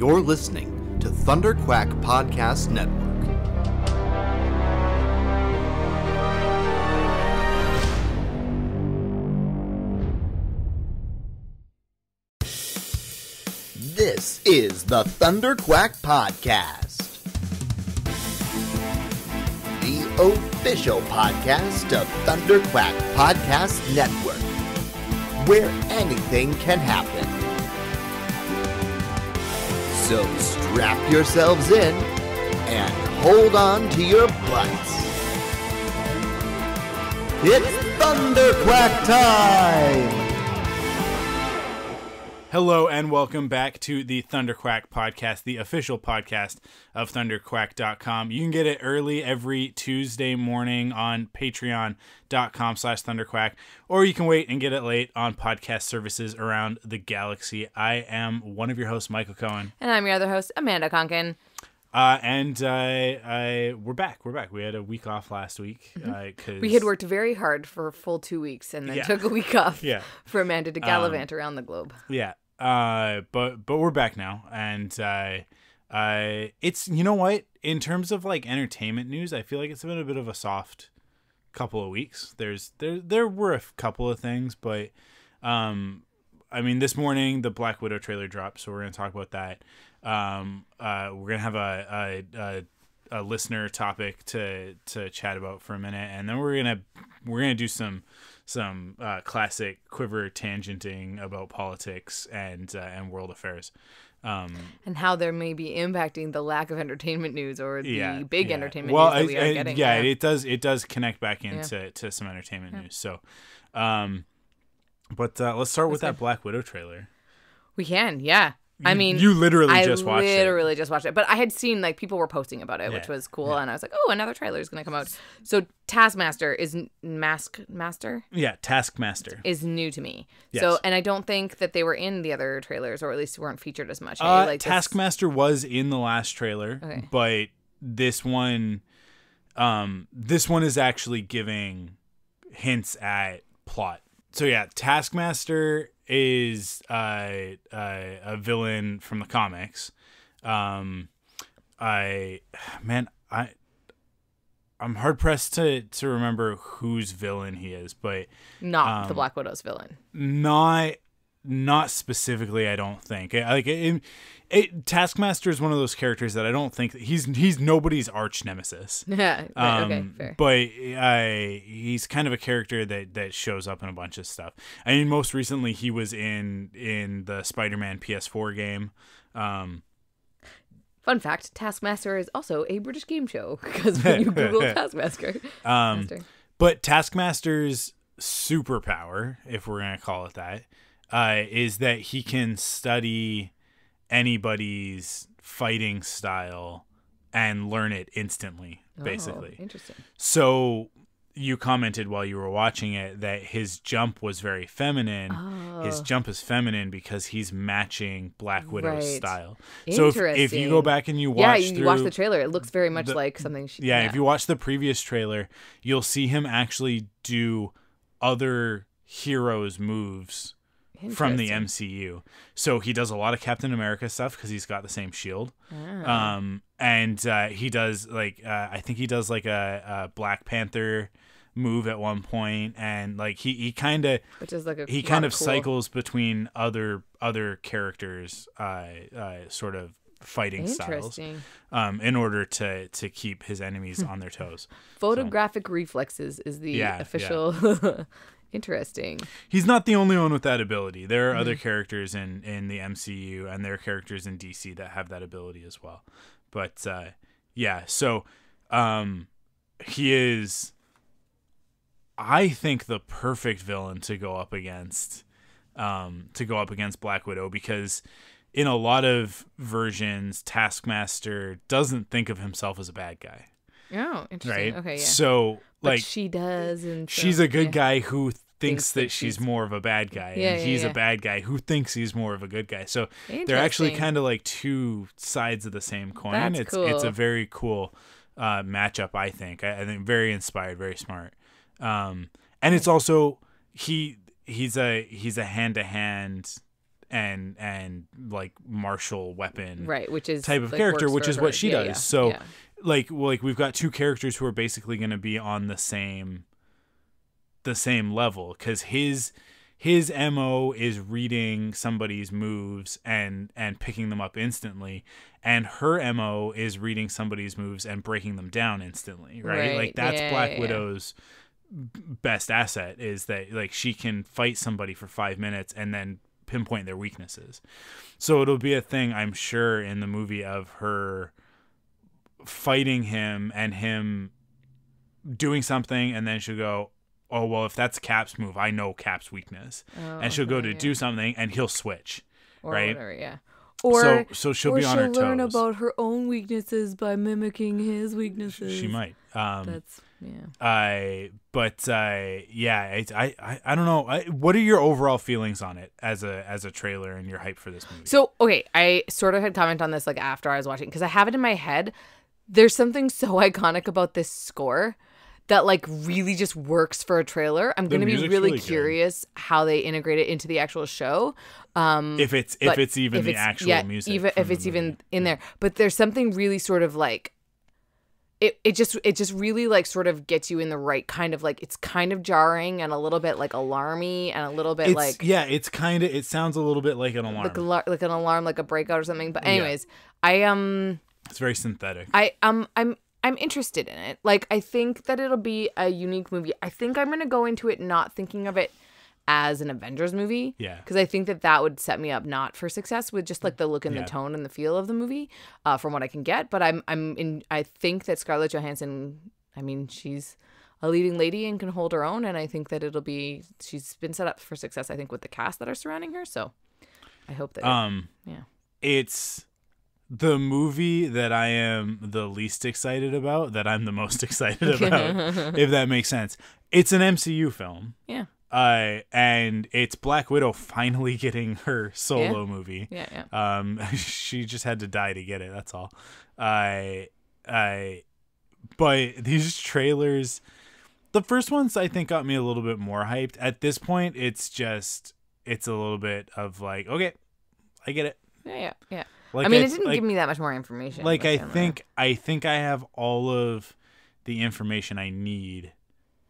You're listening to Thunder Quack Podcast Network. This is the Thunder Quack Podcast, the official podcast of Thunder Quack Podcast Network, where anything can happen. So strap yourselves in and hold on to your butts. It's Thunder Quack time! Hello and welcome back to the Thunder Quack Podcast, the official podcast of thunderquack.com. You can get it early every Tuesday morning on patreon.com/thunderquack, or you can wait and get it late on podcast services around the galaxy. I am one of your hosts, Michael Cohen. And I'm your other host, Amanda Conkin. We're back. We had a week off last week. We had worked very hard for a full 2 weeks and then took a week off for Amanda to gallivant around the globe. Yeah. But we're back now, and it's, you know what, in terms of like entertainment news, I feel like it's been a bit of a soft couple of weeks. There were a couple of things, but I mean, this morning the Black Widow trailer dropped, so we're gonna talk about that. We're gonna have a listener topic to chat about for a minute, and then we're gonna do some classic quiver tangenting about politics and world affairs, and how there may be impacting the lack of entertainment news or the big entertainment news that we are getting. It does connect back into some entertainment news. So, but let's start with that Black Widow trailer. We can, yeah. I mean, you literally just watched it. I literally just watched it. But I had seen, like, people were posting about it, which was cool. And I was like, oh, another trailer is going to come out. So Taskmaster is Taskmaster is new to me. Yes. So, and I don't think that they were in the other trailers, or at least weren't featured as much. Taskmaster was in the last trailer, but this one is actually giving hints at plot. So yeah, Taskmaster is a villain from the comics. I'm hard pressed to remember whose villain he is, but not the Black Widow's villain. Not specifically, I don't think. Taskmaster is one of those characters that I don't think he's nobody's arch nemesis. Yeah, okay, fair. But he's kind of a character that shows up in a bunch of stuff. I mean, most recently he was in the Spider-Man PS4 game. Fun fact: Taskmaster is also a British game show, because when you Google Taskmaster, but Taskmaster's superpower, if we're gonna call it that, is that he can study anybody's fighting style and learn it instantly, basically. Oh, interesting. So you commented while you were watching it that his jump was very feminine. Oh. His jump is feminine because he's matching Black Widow's style. So if you go back and you watch you watch the trailer, it looks very much like something if you watch the previous trailer, you'll see him actually do other heroes' moves from the MCU. So he does a lot of Captain America stuff because he's got the same shield. And he does I think he does like a Black Panther move at one point, and like he kind of cycles between other characters sort of fighting styles in order to keep his enemies on their toes. Photographic reflexes is the official Interesting. He's not the only one with that ability. There are other characters in the MCU, and there are characters in DC that have that ability as well. But so he is, I think, the perfect villain to go up against Black Widow, because in a lot of versions, Taskmaster doesn't think of himself as a bad guy. Oh, interesting. Right? Okay, yeah. So, but she does, and so, she's a good guy who thinks that she's more of a bad guy, and he's a bad guy who thinks he's more of a good guy. So they're actually kind of like two sides of the same coin. That's cool. It's a very cool matchup, I think. I think very inspired, very smart. And it's also he's a hand-to-hand and like martial weapon which is type of like, character, which is what she does. Yeah. So like we've got two characters who are basically going to be on the same level, because his MO is reading somebody's moves and picking them up instantly, and her MO is reading somebody's moves and breaking them down instantly, right? Like that's Black Widow's best asset, is that like she can fight somebody for 5 minutes and then pinpoint their weaknesses. So it'll be a thing, I'm sure, in the movie of her fighting him and him doing something, and then she'll go, oh, well, if that's Cap's move, I know Cap's weakness. And she'll go to do something and he'll switch, or right? Whatever, yeah. Or so she'll be on her toes. She'll learn about her own weaknesses by mimicking his weaknesses. She might. That's I don't know. What are your overall feelings on it as a trailer, and your hype for this movie? So, okay, I sort of had comment on this like after I was watching, because I have it in my head. There's something so iconic about this score that like really just works for a trailer. I'm going to be really curious how they integrate it into the actual show. If it's even the actual music. Even if it's even in there. But there's something really sort of like it just really like sort of gets you in the right kind of like, it's kind of jarring and a little bit like alarmy and a little bit it sounds a little bit like an alarm. Like an alarm, like a breakout or something. But anyways, it's very synthetic. I'm interested in it. Like, I think that it'll be a unique movie. I think I'm going to go into it not thinking of it as an Avengers movie. Yeah. Because I think that would set me up not for success with just like the look and the tone and the feel of the movie, from what I can get. But I think that Scarlett Johansson, I mean, she's a leading lady and can hold her own. And I think that she's been set up for success, I think, with the cast that are surrounding her. So I hope that, it's the movie that I am the least excited about, that I'm the most excited about, if that makes sense. It's an MCU film. Yeah. And it's Black Widow finally getting her solo movie. Yeah. She just had to die to get it. That's all. But these trailers, the first ones I think got me a little bit more hyped. At this point, it's a little bit of like, okay, I get it. Yeah. Like, I mean, it didn't give me that much more information. Like, I think I have all of the information I need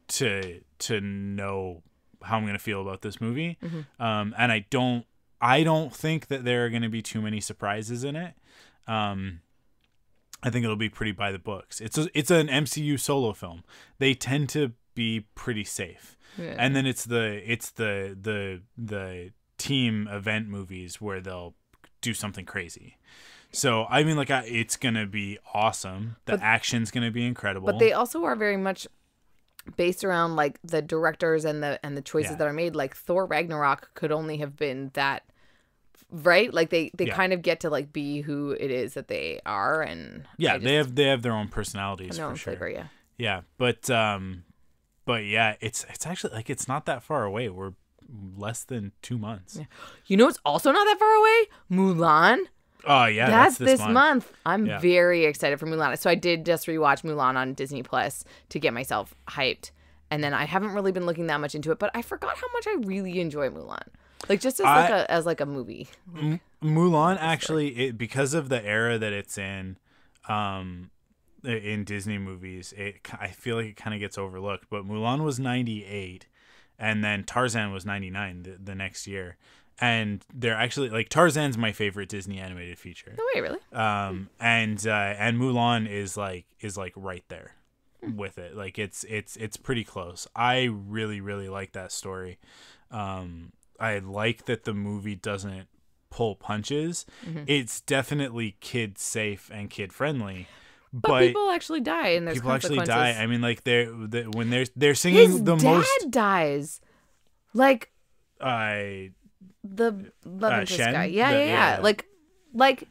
to know how I'm going to feel about this movie. Mm-hmm. And I don't think that there are going to be too many surprises in it. I think it'll be pretty by the books. It's an MCU solo film. They tend to be pretty safe. Yeah. And then it's the team event movies where they'll do something crazy. So I mean, like, it's gonna be awesome. The action's gonna be incredible. But they also are very much based around like the directors and the choices that are made. Like Thor Ragnarok could only have been that, right? Like they kind of get to like be who it is that they are, and they have their own personalities for sure. Flavor, yeah. But yeah, it's actually like, it's not that far away. We're less than 2 months. Yeah. You know, it's also not that far away. Mulan. Oh yeah, that's this month. I'm very excited for Mulan. So I did just rewatch Mulan on Disney Plus to get myself hyped, and then I haven't really been looking that much into it. But I forgot how much I really enjoy Mulan, like just as a movie. Mulan actually, because of the era that it's in Disney movies, I feel like it kind of gets overlooked. But Mulan was 98. And then Tarzan was 99 the next year. And they're actually, like, Tarzan's my favorite Disney animated feature. No way, really? And Mulan is like right there with it. Like it's pretty close. I really, really like that story. I like that the movie doesn't pull punches. Mm-hmm. It's definitely kid safe and kid friendly. But people actually die, and there's consequences. People actually die. I mean, like when they're singing his the most. His dad dies, like the love interest Shen? guy. Yeah. Like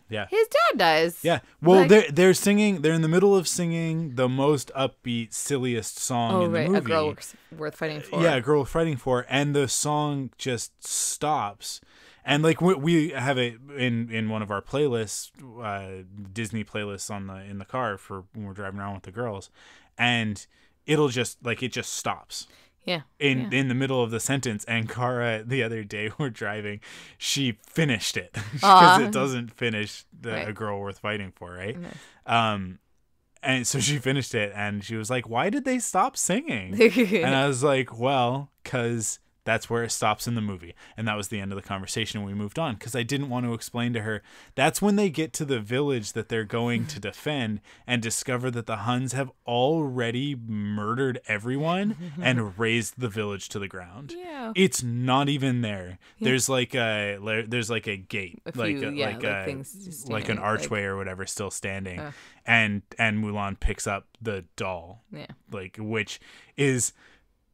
his dad dies. Yeah. Well, like, they're singing. They're in the middle of singing the most upbeat, silliest song in the movie. A girl worth fighting for. Yeah, a girl worth fighting for, and the song just stops. And like we have it in one of our playlists, Disney playlists in the car for when we're driving around with the girls, and it'll just it just stops. in the middle of the sentence. And Kara, the other day we're driving, she finished it because it doesn't finish a girl worth fighting for, right? And so she finished it, and she was like, "Why did they stop singing?" And I was like, "Well, because that's where it stops in the movie." And that was the end of the conversation. We moved on because I didn't want to explain to her that's when they get to the village that they're going to defend and discover that the Huns have already murdered everyone and razed the village to the ground. Yeah. It's not even there. Yeah. There's like a gate, like an archway or whatever still standing. And Mulan picks up the doll. Yeah. Which is,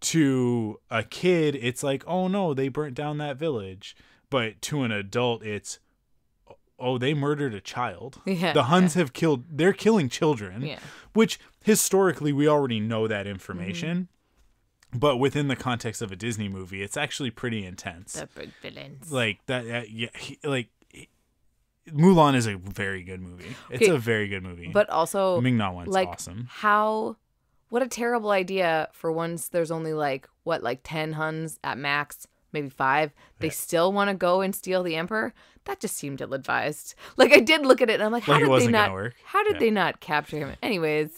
to a kid, it's like, oh no, they burnt down that village. But to an adult, it's, oh, they murdered a child. Yeah, the Huns they're killing children. Yeah. Which historically we already know that information. But within the context of a Disney movie, it's actually pretty intense. The big villains. Like that, Mulan is a very good movie. It's a very good movie. But also, Ming-Na one's awesome. What a terrible idea for once there's only 10 Huns at max, maybe 5. They still want to go and steal the Emperor. That just seemed ill-advised. I did look at it and I'm like, how did they not capture him? Anyways,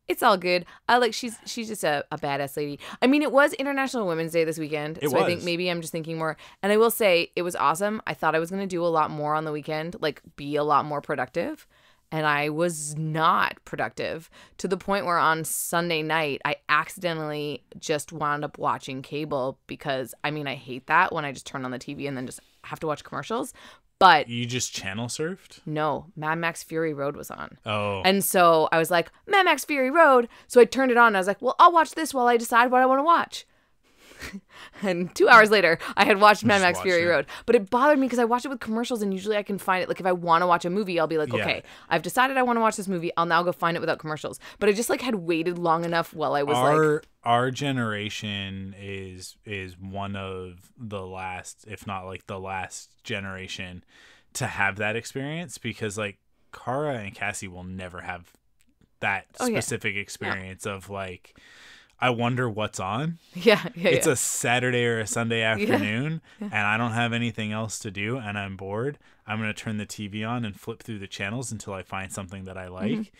it's all good. She's just a badass lady. I mean, it was International Women's Day this weekend. I think maybe I'm just thinking more. And I will say it was awesome. I thought I was going to do a lot more on the weekend, be a lot more productive. And I was not productive, to the point where on Sunday night, I accidentally just wound up watching cable because, I hate that when I just turn on the TV and then just have to watch commercials. But you just channel surfed? No, Mad Max Fury Road was on. Oh. And so I was like, Mad Max Fury Road. So I turned it on and I was like, well, I'll watch this while I decide what I want to watch. And 2 hours later, I had watched Mad Max Fury Road. But it bothered me because I watched it with commercials, and usually I can find it. If I want to watch a movie, I'll be like, okay, I've decided I want to watch this movie. I'll now go find it without commercials. But I just had waited long enough while I was Our generation is one of the last, if not the last generation to have that experience, because Kara and Cassie will never have that specific experience of I wonder what's on. It's a Saturday or a Sunday afternoon, and I don't have anything else to do, and I'm bored. I'm going to turn the TV on and flip through the channels until I find something that I like.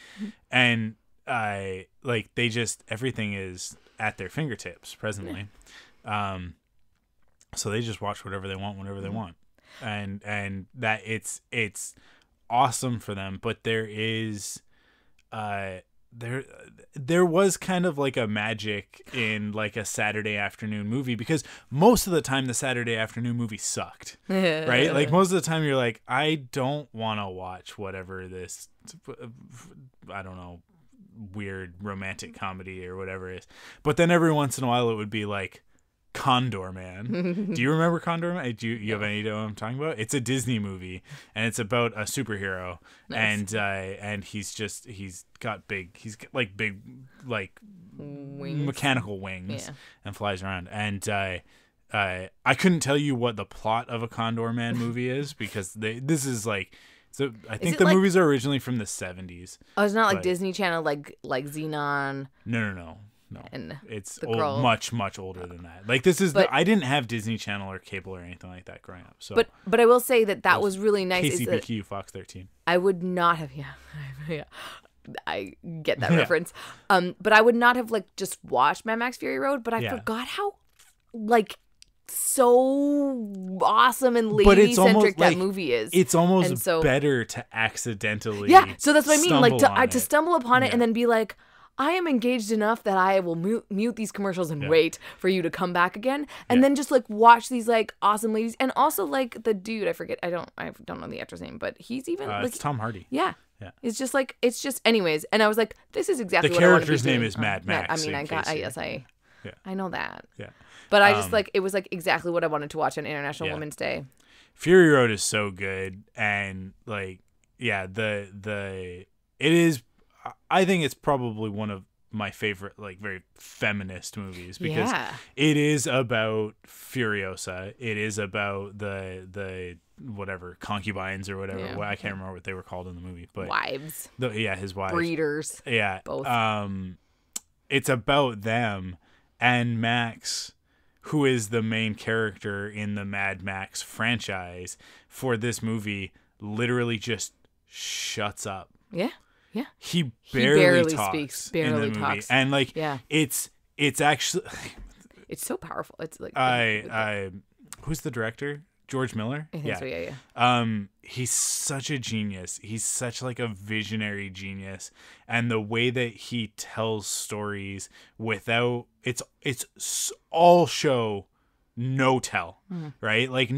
And everything is at their fingertips presently. So they just watch whatever they want whenever they want. And that it's awesome for them, but there is there was kind of a magic in a Saturday afternoon movie, because most of the time the Saturday afternoon movie sucked, right? Most of the time you're like, I don't want to watch whatever this, I don't know, weird romantic comedy or whatever it is. But then every once in a while it would be Condor Man. Do you remember Condor Man? Do you have any idea what I'm talking about? It's a Disney movie, and it's about a superhero. Nice. And he's got big wings. Mechanical wings, and flies around. And I couldn't tell you what the plot of a Condor Man movie is, because so I think the movies are originally from the 70s. Oh, it's not Disney Channel like Xenon. No. And it's much older than that. This is I didn't have Disney Channel or cable or anything like that growing up. So, but I will say that was really nice. KCBQ, Fox 13. I would not have. Yeah. I get that reference. But I would not have just watched Mad Max Fury Road. But I forgot how so awesome and lady centric that movie is. It's almost better to accidentally. Yeah. So that's what I mean. To stumble upon it and then be like, I am engaged enough that I will mute these commercials and wait for you to come back again, and then just watch these awesome ladies, and also the dude, I forget, I don't know the actor's name, but he's even it's Tom Hardy. Yeah. It's just anyways, and I was like, this is exactly what I want to be doing. The character's name is Mad Max. I know that. Yeah. But I just it was exactly what I wanted to watch on International Women's Day. Fury Road is so good, and it is. I think it's probably one of my favorite, very feminist movies, because it is about Furiosa. It is about the whatever concubines or whatever. Yeah. Well, I can't remember what they were called in the movie, but wives. His wives, breeders. Yeah, both. It's about them, and Max, who is the main character in the Mad Max franchise, for this movie literally just shuts up. Yeah. Yeah. He barely talks speaks, barely in the movie. talks. And like it's actually it's so powerful. It's like who's the director? George Miller? I think so, yeah. He's such a genius. He's such like a visionary genius. And the way that he tells stories without it's all show, no tell, right? Like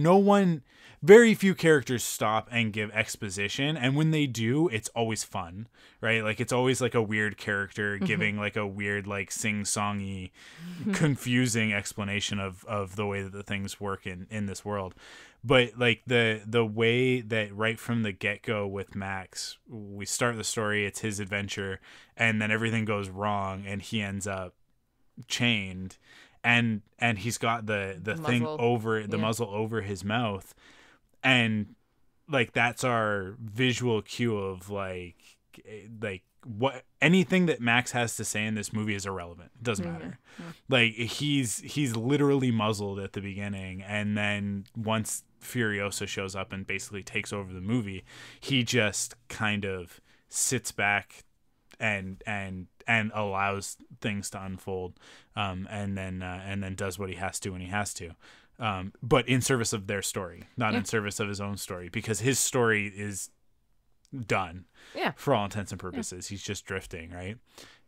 very few characters stop and give exposition, and when they do, it's always fun, right? Like it's always like a weird character giving like a weird like sing-songy confusing explanation of the way that the things work in this world. But like the way that right from the get-go with Max, we start the story, it's his adventure, and then everything goes wrong and he ends up chained, and he's got the thing over the muzzle over his mouth. And like that's our visual cue of like what anything that Max has to say in this movie is irrelevant. It doesn't matter. Yeah. Like he's literally muzzled at the beginning, and then once Furiosa shows up and basically takes over the movie, he just kind of sits back and allows things to unfold, and then does what he has to when he has to. But in service of their story, not in service of his own story, because his story is done. Yeah. For all intents and purposes, he's just drifting, right?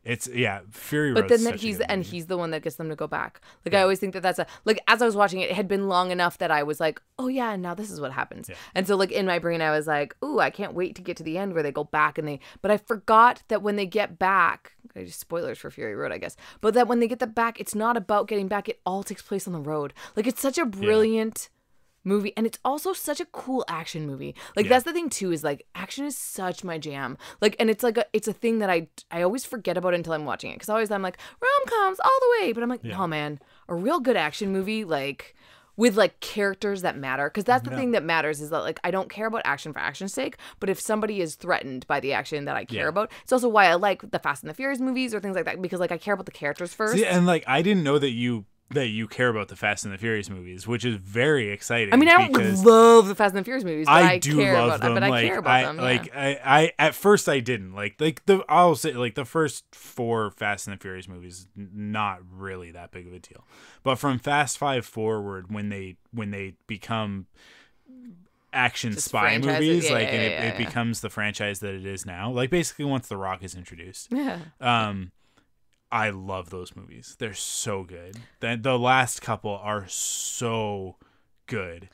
It's Fury Road. But then he's the one that gets them to go back. Like I always think that's as I was watching it, it had been long enough that I was like, oh yeah, and now this is what happens. Yeah. And so like in my brain, I was like, ooh, I can't wait to get to the end where they go back but I forgot that when they get back. Spoilers for Fury Road, I guess. But that when they get back, it's not about getting back. It all takes place on the road. Like it's such a brilliant movie, and it's also such a cool action movie. Like that's the thing too, is like action is such my jam. Like, and it's like it's a thing that I always forget about until I'm watching it, because I'm like rom-coms all the way, but I'm like no man, a real good action movie like with like characters that matter, because that's the thing that matters, is that like I don't care about action for action's sake, but if somebody is threatened by the action that I care about, it's also why I like the Fast and the Furious movies or things like that, because like I care about the characters first. See, and like I didn't know that you care about the Fast and the Furious movies, which is very exciting. I mean, I don't love the Fast and the Furious movies, but I do care love about them. But I care about them. Like I at first I didn't I'll say like the first 4 Fast and the Furious movies, not really that big of a deal, but from Fast 5 forward, when they become action just spy movies, it becomes the franchise that it is now. Like basically once The Rock is introduced. Yeah. I love those movies. They're so good. The last couple are so good.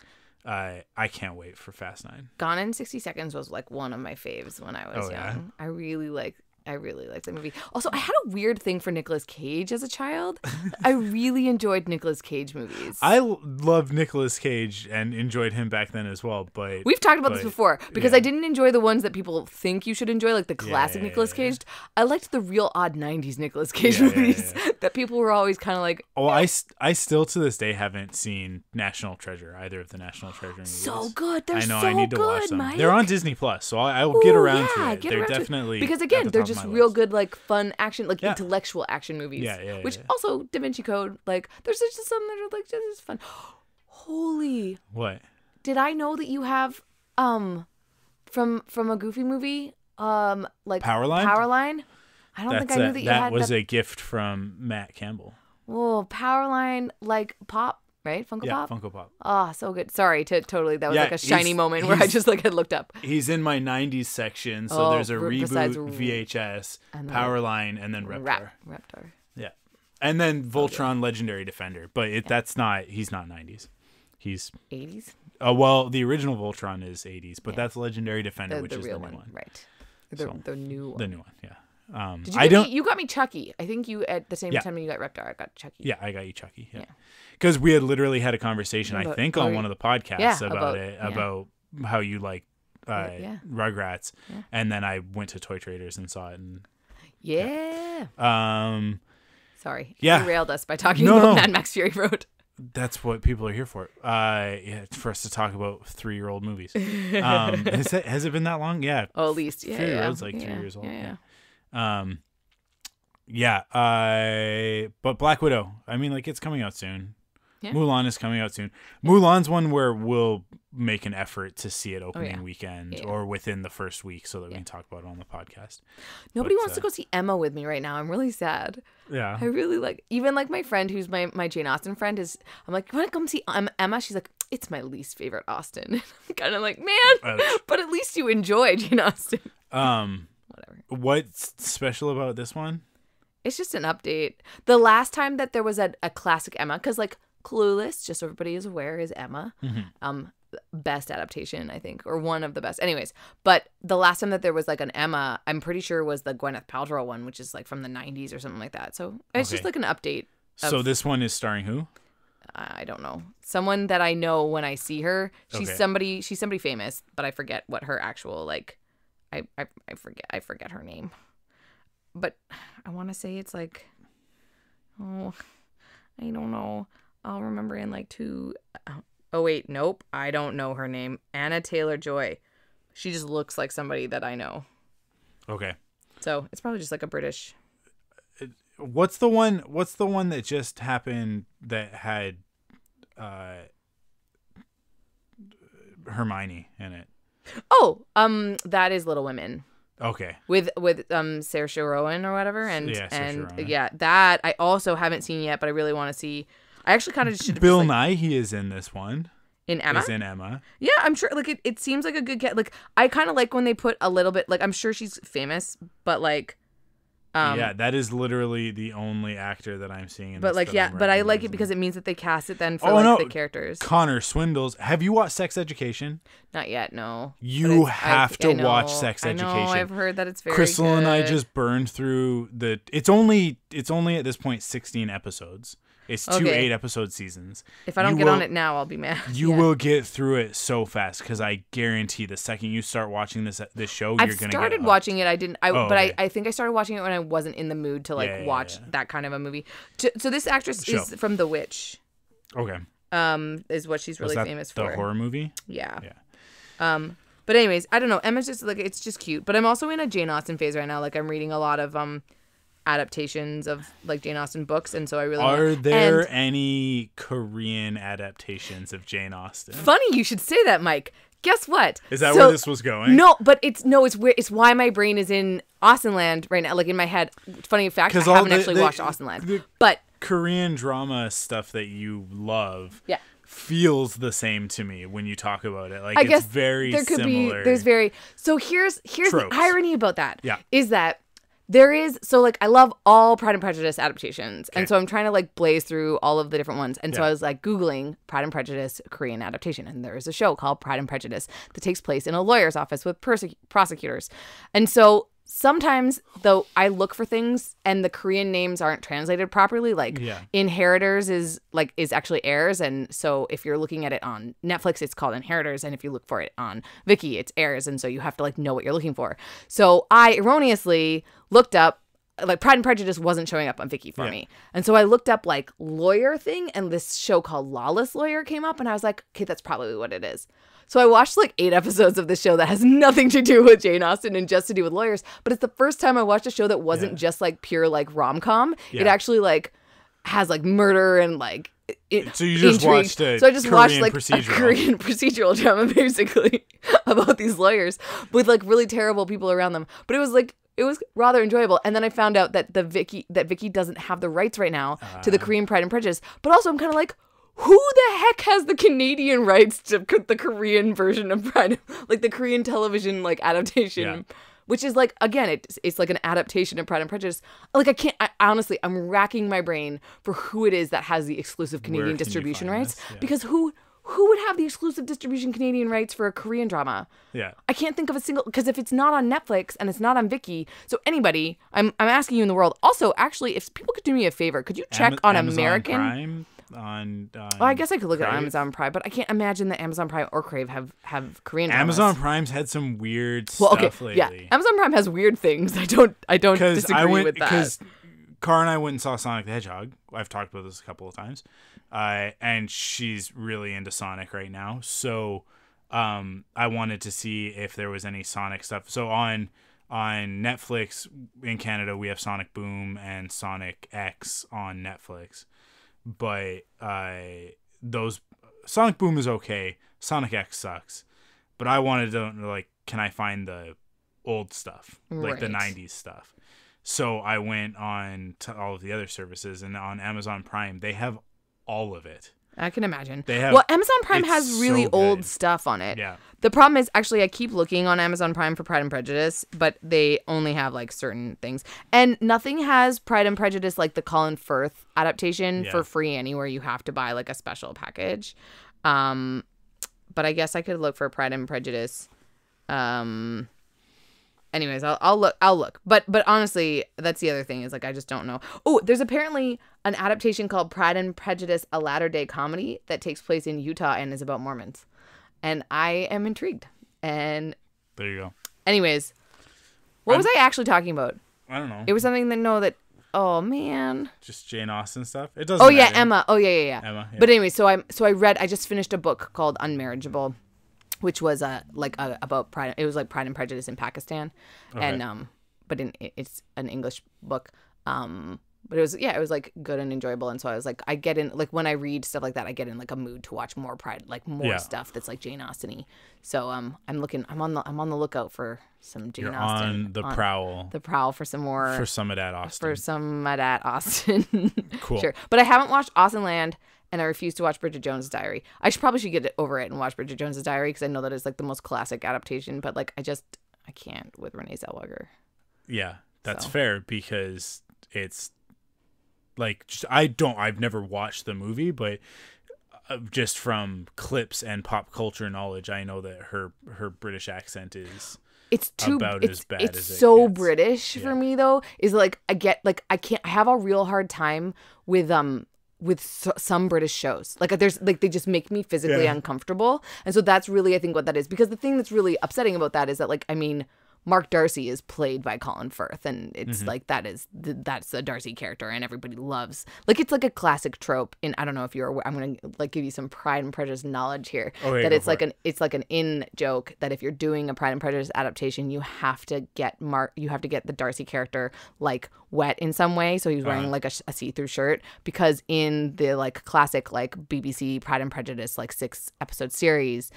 I can't wait for Fast 9. Gone in 60 Seconds was like one of my faves when I was young. Yeah? I really liked that movie. Also, I had a weird thing for Nicolas Cage as a child. I really enjoyed Nicolas Cage movies. I loved Nicolas Cage and enjoyed him back then as well. But we've talked about this before, because I didn't enjoy the ones that people think you should enjoy, like the classic Nicolas Cage. I liked the real odd 90s Nicolas Cage movies that people were always kind of like. Oh, I still to this day haven't seen National Treasure, either of the National Treasure movies. So good. They're so good. I need to watch them. Mike. They're on Disney Plus, so I'll get around to it. They're definitely because again, they're just real good, like fun action, like intellectual action movies. Which also Da Vinci Code, like there's just some that are like just fun. Holy. What? Did I know that you have from a Goofy movie like Powerline? I don't think I knew that you had that was a gift from Matt Campbell. Whoa, Powerline, like Pop. Right? Funko Pop? Funko Pop. Oh, so good. Sorry that was like a shiny moment where I just like had looked up. He's in my 90s section, so there's a reboot VHS, Powerline, and then Reptar. Reptar. Yeah. And then Voltron Legendary Defender, but he's not 90s. He's 80s? Well, the original Voltron is 80s, but that's Legendary Defender, which is the new one. Right. The new one. The new one, yeah. You got me Chucky. I think you at the same time you got Reptar. I got Chucky. Yeah, I got you Chucky. Yeah, because we had literally had a conversation. I think on one of the podcasts about how you like Rugrats, and then I went to Toy Traders and saw it. Sorry, you derailed us by talking about Mad Max Fury Road. That's what people are here for. It's for us to talk about 3-year-old movies. Has it been that long? Yeah. Oh, at least Fury Road's like 3 years old. Yeah. Yeah. But Black Widow. I mean, like, it's coming out soon. Yeah. Mulan is coming out soon. Mulan's one where we'll make an effort to see it opening weekend or within the first week so that we can talk about it on the podcast. Nobody wants to go see Emma with me right now. I'm really sad. Yeah. I really even like my friend who's my Jane Austen friend I'm like, you want to come see Emma? She's like, it's my least favorite Austen. I'm kind of like, man, but at least you enjoy Jane Austen. Whatever. What's special about this one? It's just an update. The last time that there was a classic Emma, because like Clueless, just so everybody is aware, is Emma. Mm-hmm. Best adaptation, I think, or one of the best. Anyways, but the last time that there was like an Emma, I'm pretty sure was the Gwyneth Paltrow one, which is like from the 90s or something like that. So it's just like an update. So this one is starring who? I don't know. Someone that I know when I see her. She's somebody famous, but I forget what her actual like. I forget her name. But I want to say it's like, I don't know. I'll remember in like oh wait, nope. I don't know her name. Anna Taylor-Joy. She just looks like somebody that I know. Okay. So it's probably just like a British. What's the one that just happened that had Hermione in it? Oh, that is Little Women. Okay. With Saoirse Ronan or whatever, and Ronan. Yeah, that I also haven't seen yet, but I really want to see. I actually kind of should. Bill Nighy, he is in this one. In Emma? Is in Emma. Yeah, I'm sure. Like it seems like a good get. Like I kind of like when they put a little bit. Like I'm sure she's famous, but like. Yeah, that is literally the only actor that I'm seeing in but this. Like yeah, but I like it because it means that they cast it then for the characters. Connor Swindles. Have you watched Sex Education? Not yet, no. You have to watch Sex Education. I know, I've heard that it's very Crystal good. and I just burned through it's only at this point 16 episodes. It's 2 8-episode seasons. If I don't get on it now, I'll be mad. You will get through it so fast because I guarantee the second you start watching this show, you're gonna get started watching it. I didn't. I think I started watching it when I wasn't in the mood to watch that kind of a movie. So this actress is from The Witch. Okay. Is what she's really famous for. The horror movie. Yeah. Yeah. But anyways, I don't know. Emma's just like it's just cute. But I'm also in a Jane Austen phase right now. Like I'm reading a lot of adaptations of like Jane Austen books, and so I really are there any Korean adaptations of Jane Austen? Funny you should say that, Mike. Guess what? Is that where this was going? No, but it's weird. It's why my brain is in Austenland right now, like in my head. Funny fact, I haven't actually watched Austenland, but Korean drama stuff that you love, feels the same to me when you talk about it. Like I guess very similar. So here's tropes. The irony about that. Yeah. Is that there is, so like I love all Pride and Prejudice adaptations. And so I'm trying to like blaze through all of the different ones. And so I was like Googling Pride and Prejudice Korean adaptation. And there is a show called Pride and Prejudice that takes place in a lawyer's office with prosecutors. And so sometimes though I look for things and the Korean names aren't translated properly. Like Inheritors is actually Heirs. And so if you're looking at it on Netflix, it's called Inheritors. And if you look for it on Viki, it's Heirs. And so you have to like know what you're looking for. So I erroneously looked up, like Pride and Prejudice wasn't showing up on Viki for me. And so I looked up like lawyer thing, and this show called Lawless Lawyer came up, and I was like, okay, that's probably what it is. So I watched like 8 episodes of this show that has nothing to do with Jane Austen and just to do with lawyers. But it's the first time I watched a show that wasn't just like pure like rom-com. It actually like has like murder and like so you just intrigue. watched a so I just Korean watched like procedural. a Korean procedural drama basically about these lawyers with like really terrible people around them. But it was rather enjoyable. And then I found out that Viki doesn't have the rights right now to the Korean Pride and Prejudice. But also I'm kind of like, who the heck has the Canadian rights to the Korean version of Pride? Like the Korean television like adaptation, which is like, again, it's like an adaptation of Pride and Prejudice. Like honestly, I'm racking my brain for who it is that has the exclusive Canadian distribution rights. Because who would have the exclusive distribution Canadian rights for a Korean drama? Yeah. I can't think of a single, because if it's not on Netflix and it's not on Viki, so anybody, I'm asking you in the world. Also, actually, if people could do me a favor, could you check on Amazon American Prime? On well, I guess I could look Crave. At Amazon Prime, but I can't imagine that Amazon Prime or Crave have Korean dramas. Amazon Prime's had some weird stuff lately. Yeah, Amazon Prime has weird things. I don't disagree with that. Because Cara and I went and saw Sonic the Hedgehog. I've talked about this a couple of times, and she's really into Sonic right now. So I wanted to see if there was any Sonic stuff. So on on Netflix in Canada, we have Sonic Boom and Sonic X on Netflix. But those Sonic Boom is okay. Sonic X sucks. But I wanted to like, can I find the old stuff, like the 90s stuff? So I went on to all of the other services, and on Amazon Prime, they have all of it. I can imagine. Well, Amazon Prime has really old stuff on it. Yeah. The problem is, actually, I keep looking on Amazon Prime for Pride and Prejudice, but they only have like certain things. And nothing has Pride and Prejudice like the Colin Firth adaptation for free anywhere. You have to buy like a special package. But I guess I could look for Pride and Prejudice. Anyways, I'll look. But honestly, that's the other thing is like I just don't know. Oh, there's apparently an adaptation called Pride and Prejudice: A Latter-Day Comedy that takes place in Utah and is about Mormons. And I am intrigued. And there you go. Anyways, what was I actually talking about? I don't know. It was something that oh man. Just Jane Austen stuff. It doesn't matter. Matter. Emma. Oh yeah. Emma. Yeah. But anyway, so I just finished a book called Unmarriageable, which was about Pride. It was like Pride and Prejudice in Pakistan, and but it's an English book. But it was like good and enjoyable, and so I was like, I get in like when I read stuff like that, I get in like a mood to watch more Pride, like more stuff that's like Jane Austen-y. So I'm on the lookout for some Jane Austen. On the prowl for some more for some of that Austen. For some of that Austen. Cool. Sure, but I haven't watched Austenland. And I refuse to watch Bridget Jones' Diary. I probably should get over it and watch Bridget Jones' Diary because I know that it's like the most classic adaptation. But like, I can't with Renee Zellweger. Yeah, that's fair because it's like I've never watched the movie, but just from clips and pop culture knowledge, I know that her British accent is. As bad as it gets. So British for me though. Is like I have a real hard time with some British shows. Like they just make me physically uncomfortable. And so that's really, I think, what that is. Because the thing that's really upsetting about that is that, like, I mean, Mark Darcy is played by Colin Firth, and it's like that's the Darcy character, and everybody loves, like, it's like a classic trope. In I don't know if you're aware, I'm gonna like give you some Pride and Prejudice knowledge here. That it's like an in joke that if you're doing a Pride and Prejudice adaptation, you have to get the Darcy character like wet in some way, so he's wearing like a see-through shirt, because in the like classic like BBC Pride and Prejudice like 6-episode series,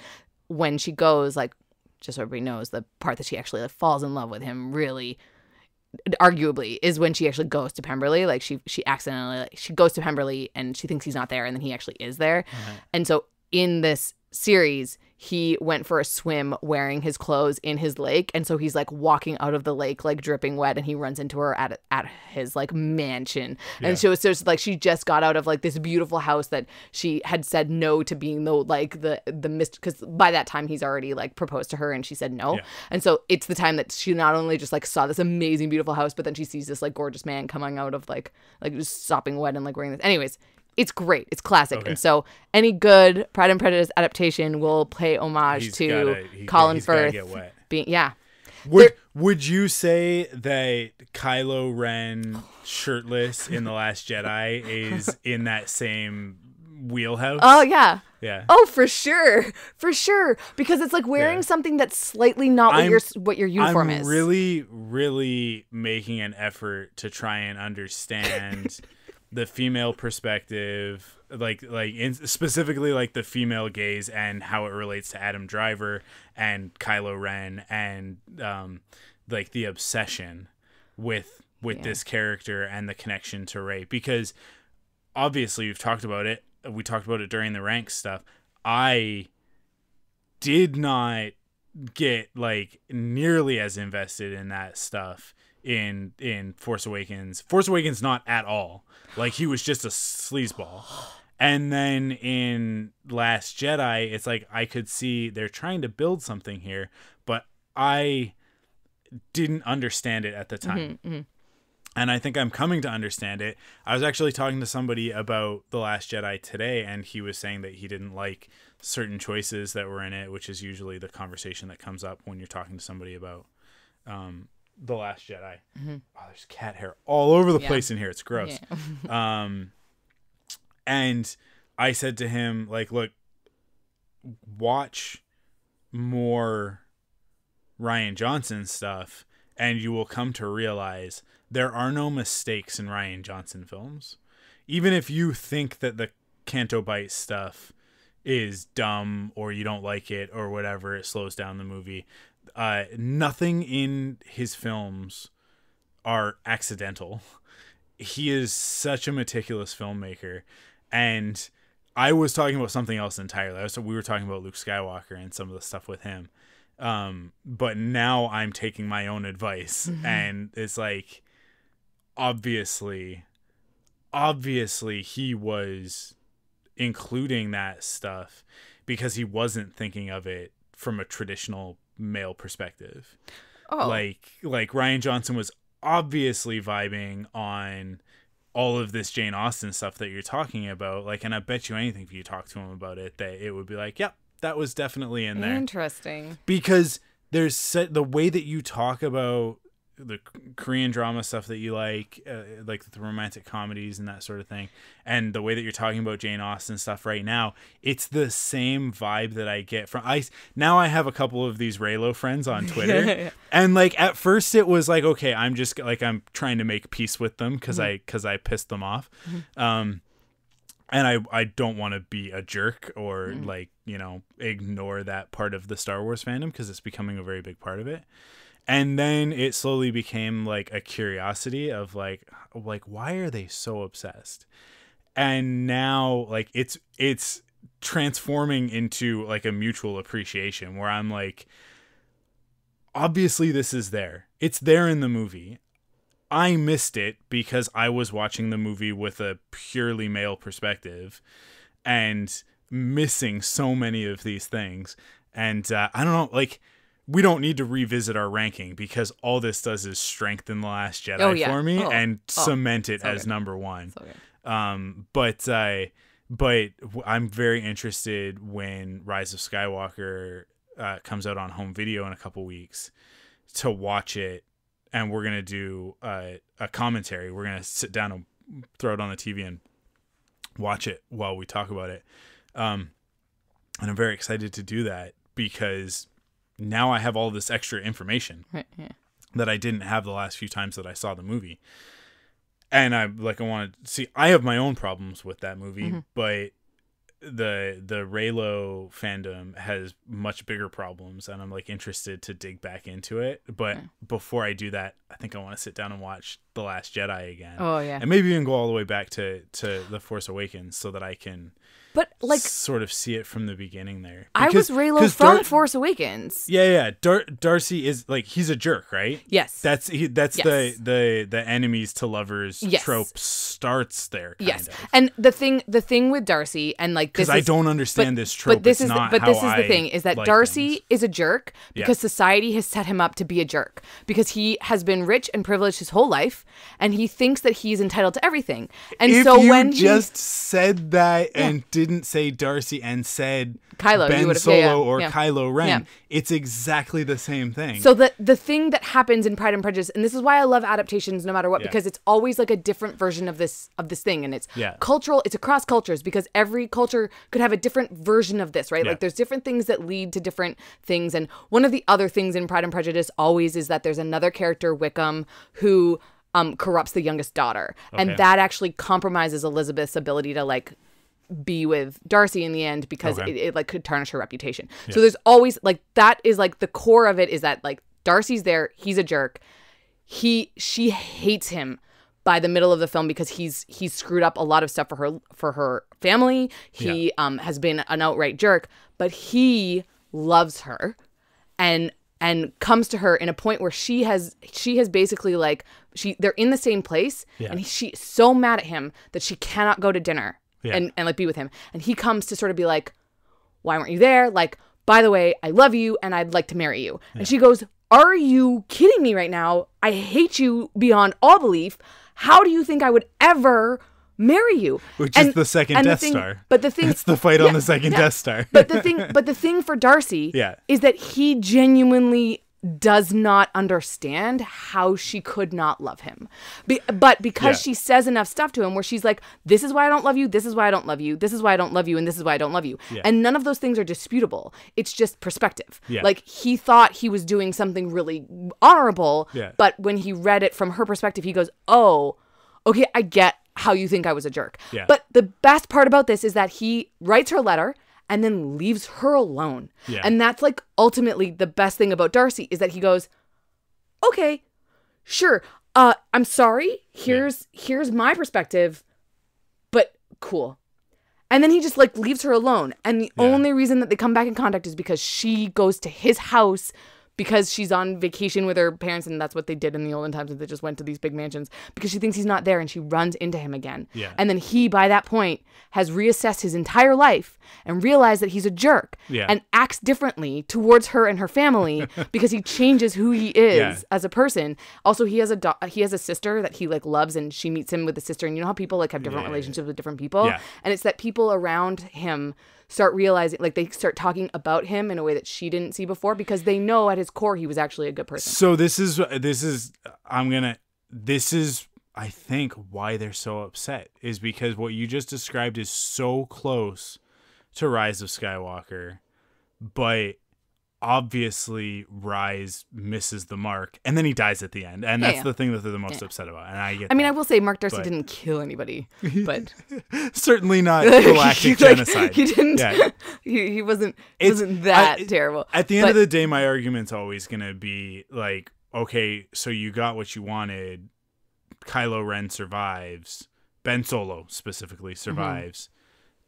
when she goes like, just so everybody knows, the part that she actually like falls in love with him really arguably is when she actually goes to Pemberley. Like she accidentally, like, she goes to Pemberley and she thinks he's not there, and then he actually is there. And so in this series, he went for a swim wearing his clothes in his lake, and so he's like walking out of the lake like dripping wet, and he runs into her at his like mansion. And so it's like she just got out of like this beautiful house that she had said no to being the mist, because by that time he's already like proposed to her and she said no. And so it's the time that she not only just like saw this amazing beautiful house, but then she sees this like gorgeous man coming out of like just sopping wet and like wearing this. Anyways, it's great. It's classic. And so any good Pride and Prejudice adaptation will pay homage to Colin Firth being, Would you say that Kylo Ren shirtless in The Last Jedi is in that same wheelhouse? Oh yeah. Yeah. Oh, for sure. For sure. Because it's like wearing something that's slightly not what your uniform is. I'm really, really making an effort to try and understand the female perspective, specifically like the female gaze and how it relates to Adam Driver and Kylo Ren, and like the obsession with this character and the connection to Rey, because obviously we've talked about it. We talked about it during the rank stuff. I did not get like nearly as invested in that stuff in Force Awakens. Force Awakens, not at all. Like, he was just a sleazeball. And then in Last Jedi, it's like I could see they're trying to build something here, but I didn't understand it at the time. And I think I'm coming to understand it. I was actually talking to somebody about The Last Jedi today, and he was saying that he didn't like certain choices that were in it, which is usually the conversation that comes up when you're talking to somebody about The Last Jedi. Oh, there's cat hair all over the place in here. It's gross. And I said to him, like, look, watch more Rian Johnson stuff and you will come to realize there are no mistakes in Rian Johnson films. Even if you think that the Canto Bight stuff is dumb or you don't like it or whatever, it slows down the movie. Nothing in his films are accidental. He is such a meticulous filmmaker. And I was talking about something else entirely. We were talking about Luke Skywalker and some of the stuff with him. But now I'm taking my own advice. And it's like, obviously he was including that stuff because he wasn't thinking of it from a traditional male perspective. Like Rian Johnson was obviously vibing on all of this Jane Austen stuff that you're talking about. Like, and I bet you anything if you talk to him about it, that it would be like, yep, that was definitely in there. Interesting. Because there's the way that you talk about the Korean drama stuff that you like the romantic comedies and that sort of thing, and the way that you're talking about Jane Austen stuff right now, it's the same vibe that I get from now I have a couple of these Reylo friends on Twitter. And like at first it was like, okay, I'm just like, I'm trying to make peace with them because I pissed them off. And I don't want to be a jerk or like, you know, ignore that part of the Star Wars fandom because it's becoming a very big part of it. And then it slowly became like a curiosity of like why are they so obsessed? And now like it's transforming into like a mutual appreciation where I'm like, obviously this is there. It's there in the movie. I missed it because I was watching the movie with a purely male perspective and missing so many of these things. And I don't know, like, we don't need to revisit our ranking because all this does is strengthen The Last Jedi for me and cement it as number one. But I'm very interested when Rise of Skywalker comes out on home video in a couple weeks to watch it. And we're going to do a commentary. We're going to sit down and throw it on the TV and watch it while we talk about it. And I'm very excited to do that because now I have all this extra information that I didn't have the last few times that I saw the movie. And I want to see, I have my own problems with that movie, but the Reylo fandom has much bigger problems, and I'm like interested to dig back into it. But before I do that, I think I want to sit down and watch The Last Jedi again. And maybe even go all the way back to The Force Awakens so that I can sort of see it from the beginning there. Because, I was Reylo from Force Awakens. Darcy is like, he's a jerk, right? Yes. That's the enemies to lovers trope starts there. Kind of. And the thing with Darcy, and like, because I don't understand this trope. This is the thing is that Darcy is a jerk because society has set him up to be a jerk because he has been rich and privileged his whole life, and he thinks that he's entitled to everything. And if so you when just said that and didn't say Darcy and said Kylo, Ben Solo or Kylo Ren, it's exactly the same thing. So the thing that happens in Pride and Prejudice, and this is why I love adaptations no matter what, because it's always like a different version of this thing, and it's cultural, it's across cultures, because every culture could have a different version of this, right? Like there's different things that lead to different things. And one of the other things in Pride and Prejudice always is that there's another character, Wickham, who corrupts the youngest daughter. And that actually compromises Elizabeth's ability to like be with Darcy in the end, because it like could tarnish her reputation. So there's always like, that is like the core of it, is that like Darcy's there, he's a jerk. She hates him by the middle of the film because he's screwed up a lot of stuff for her family. He has been an outright jerk, but he loves her and comes to her in a point where she has basically like, they're in the same place, and she's so mad at him that she cannot go to dinner and like be with him. And he comes to sort of be like, why weren't you there? Like, by the way, I love you and I'd like to marry you. And she goes, are you kidding me right now? I hate you beyond all belief. How do you think I would ever marry you? Which is the second Death Star. But the thing, it's the fight on the second Death Star. But the thing for Darcy is that he genuinely does not understand how she could not love him. But because she says enough stuff to him where she's like, this is why I don't love you, this is why I don't love you, this is why I don't love you, and this is why I don't love you. Yeah. And none of those things are disputable. It's just perspective. Yeah. Like, he thought he was doing something really honorable, but when he read it from her perspective, he goes, oh, okay, I get how you think I was a jerk. Yeah. But the best part about this is that he writes her a letter and then leaves her alone. Yeah. And that's like ultimately the best thing about Darcy is that he goes, okay, sure. I'm sorry. Here's my perspective, but cool. And then he just like leaves her alone. And the only reason that they come back in contact is because she goes to his house because she's on vacation with her parents, and that's what they did in the olden times, and they just went to these big mansions, because she thinks he's not there, and she runs into him again. Yeah. And then he, by that point, has reassessed his entire life and realized that he's a jerk and acts differently towards her and her family because he changes who he is as a person. Also, he has a sister that he like loves, and she meets him with the sister, and you know how people like have different relationships with different people? Yeah. And it's that people around him start realizing, like, they start talking about him in a way that she didn't see before because they know at his core he was actually a good person. So this is I think why they're so upset is because what you just described is so close to Rise of Skywalker, but obviously Rise misses the mark, and then he dies at the end, and that's the thing that they're the most upset about. And I mean, I will say Mark Darcy didn't kill anybody, but certainly not galactic genocide. He didn't. Yeah. He wasn't that terrible. At the end of the day, my argument's always gonna be like, okay, so you got what you wanted. Kylo Ren survives. Ben Solo specifically survives.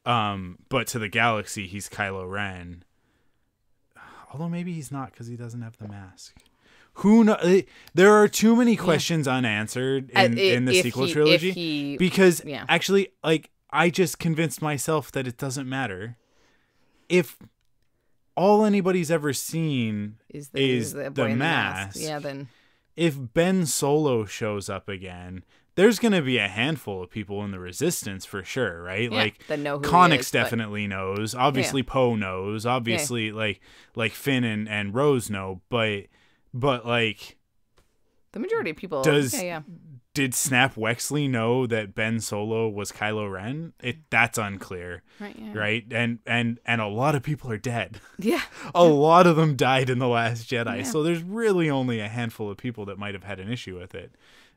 But to the galaxy, he's Kylo Ren. Although maybe he's not because he doesn't have the mask. Who knows? There are too many questions unanswered in the sequel trilogy. Because actually, like, I just convinced myself that it doesn't matter. If all anybody's ever seen is the mask, then if Ben Solo shows up again, there's going to be a handful of people in the Resistance for sure, right? Like, Connix definitely knows. Obviously, Poe knows. Obviously, like Finn and Rose know. But like, the majority of people did Snap Wexley know that Ben Solo was Kylo Ren? That's unclear, right? And a lot of people are dead. Yeah, a lot of them died in The Last Jedi. So there's really only a handful of people that might have had an issue with it.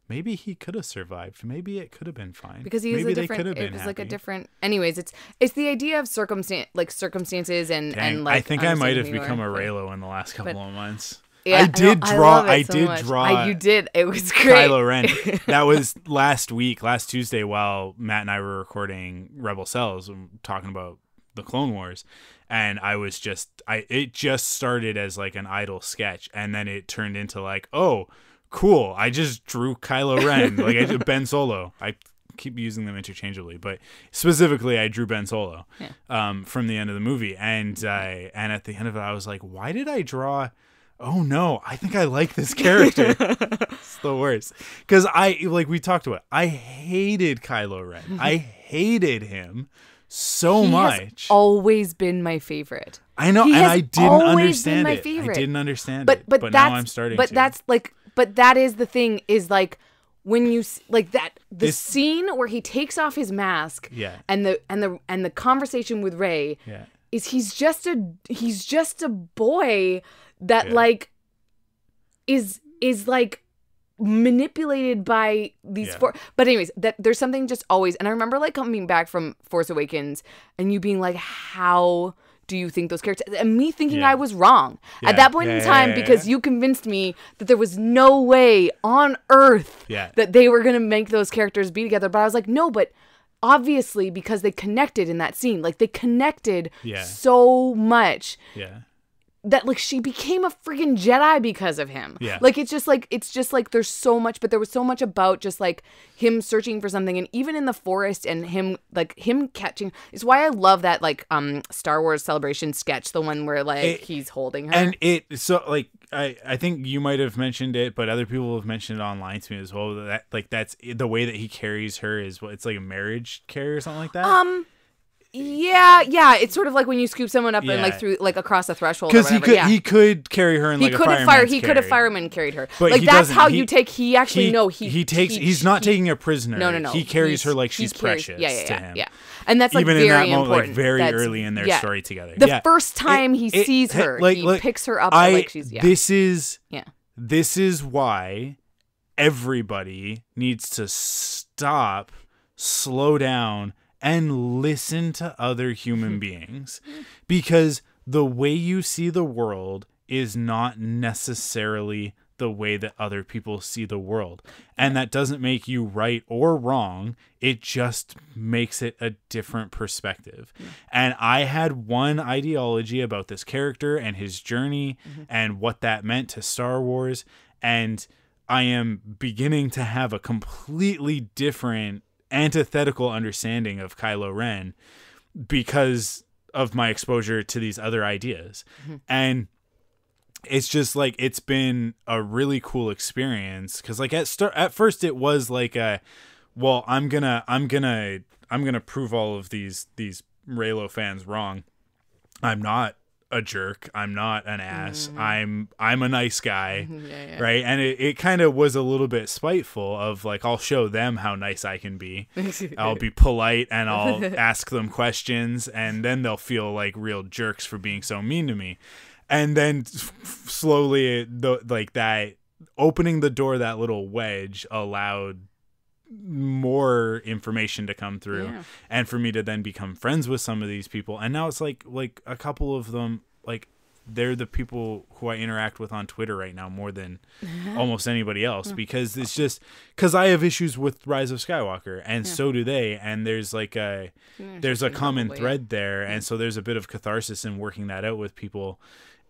Maybe he could have survived. Maybe it could have been fine. Because he was Maybe a different. It was happy. Like a different. Anyways, it's the idea of circumstances and like. I think I might have become a Reylo in the last couple of months. Yeah, I did draw. You did. It was great. Kylo Ren. That was last Tuesday, while Matt and I were recording Rebel Cells, talking about the Clone Wars, and it just started as like an idle sketch, and then it turned into like, oh, cool, I just drew Kylo Ren, like I did Ben Solo. I keep using them interchangeably, but specifically I drew Ben Solo from the end of the movie, and at the end of it I was like, why did I draw? Oh no, I think I like this character. It's the worst. Because we talked about it, I hated Kylo Ren. I hated him so much. He has always been my favorite. I know, and I didn't understand it. I didn't understand it. But now I'm starting to. But that is the thing, is like, when you like that scene where he takes off his mask, and the conversation with Rey, is he's just a boy that like is like manipulated by these but anyways, that there's something just always, and I remember like coming back from Force Awakens and you being like, how do you think those characters, and me thinking I was wrong at that point in time because you convinced me that there was no way on earth that they were going to make those characters be together. But I was like, no, but obviously, because they connected in that scene, like they connected so much that like she became a freaking Jedi because of him. Yeah. Like it's just like there's so much, but there was so much about just like him searching for something, and even in the forest and him catching. It's why I love that like Star Wars Celebration sketch, the one where he's holding her. And I think you might have mentioned it, but other people have mentioned it online to me as well. That like that's the way that he carries her is it's like a marriage carry or something like that. Yeah. It's sort of like when you scoop someone up and like through like across the threshold. Because he could carry her in like a fireman. He could have fireman carried her. But like that's how you take. He actually he's not taking a prisoner. No. He carries her like she's precious to him. Yeah. And that's like even very in that moment, important. Like very early in their story together. The first time he sees her, he picks her up like she's. This is why everybody needs to stop, slow down, and listen to other human beings, because the way you see the world is not necessarily the way that other people see the world. And that doesn't make you right or wrong. It just makes it a different perspective. And I had one ideology about this character and his journey and what that meant to Star Wars. And I am beginning to have a completely different antithetical understanding of Kylo Ren because of my exposure to these other ideas. And it's just like, it's been a really cool experience. Cause like at first it was like well, I'm gonna prove all of these Reylo fans wrong. I'm not a jerk. I'm not an ass. I'm a nice guy. Right. And it kind of was a little bit spiteful of like, I'll show them how nice I can be. I'll be polite and I'll ask them questions, and then they'll feel like real jerks for being so mean to me. And then slowly, like that, opening the door, that little wedge allowed more information to come through, and for me to then become friends with some of these people. And now it's like a couple of them, like they're the people who I interact with on Twitter right now more than almost anybody else, because it's just because I have issues with Rise of Skywalker, and so do they. And there's like there's a common thread there, and so there's a bit of catharsis in working that out with people.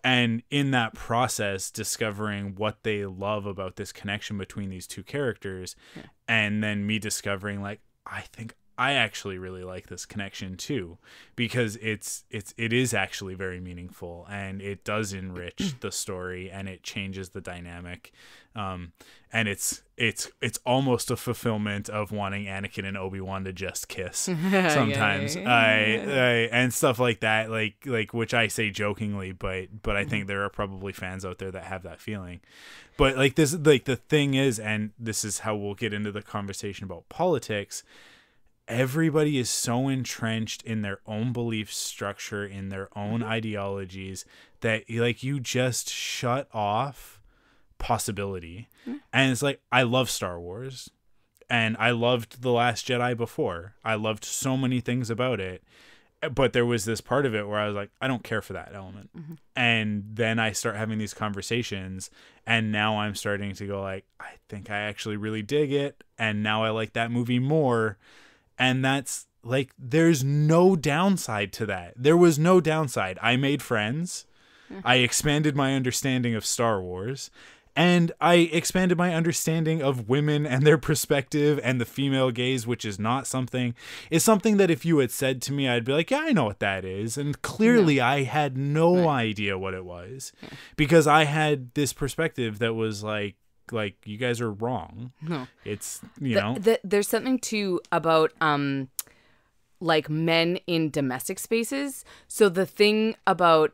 And in that process, discovering what they love about this connection between these two characters, and then me discovering like, I think I actually really like this connection too, because it is actually very meaningful, and it does enrich the story, and it changes the dynamic. And it's almost a fulfillment of wanting Anakin and Obi-Wan to just kiss sometimes. And stuff like that, like which I say jokingly, but I think there are probably fans out there that have that feeling. But like this, like the thing is, and this is how we'll get into the conversation about politics. Everybody is so entrenched in their own belief structure, in their own ideologies, that like you just shut off possibility. And it's like, I love Star Wars, and I loved The Last Jedi before. I loved so many things about it, but there was this part of it where I was like, I don't care for that element. And then I start having these conversations, and now I'm starting to go like, I think I actually really dig it, and now I like that movie more. And that's like, there's no downside to that. There was no downside. I made friends. I expanded my understanding of Star Wars, and I expanded my understanding of women and their perspective and the female gaze, which is not something, is something that if you had said to me, I'd be like, yeah, I know what that is. And clearly I had no idea what it was, because I had this perspective that was like you guys are wrong. No, it's, you know, there's something too about like men in domestic spaces. So the thing about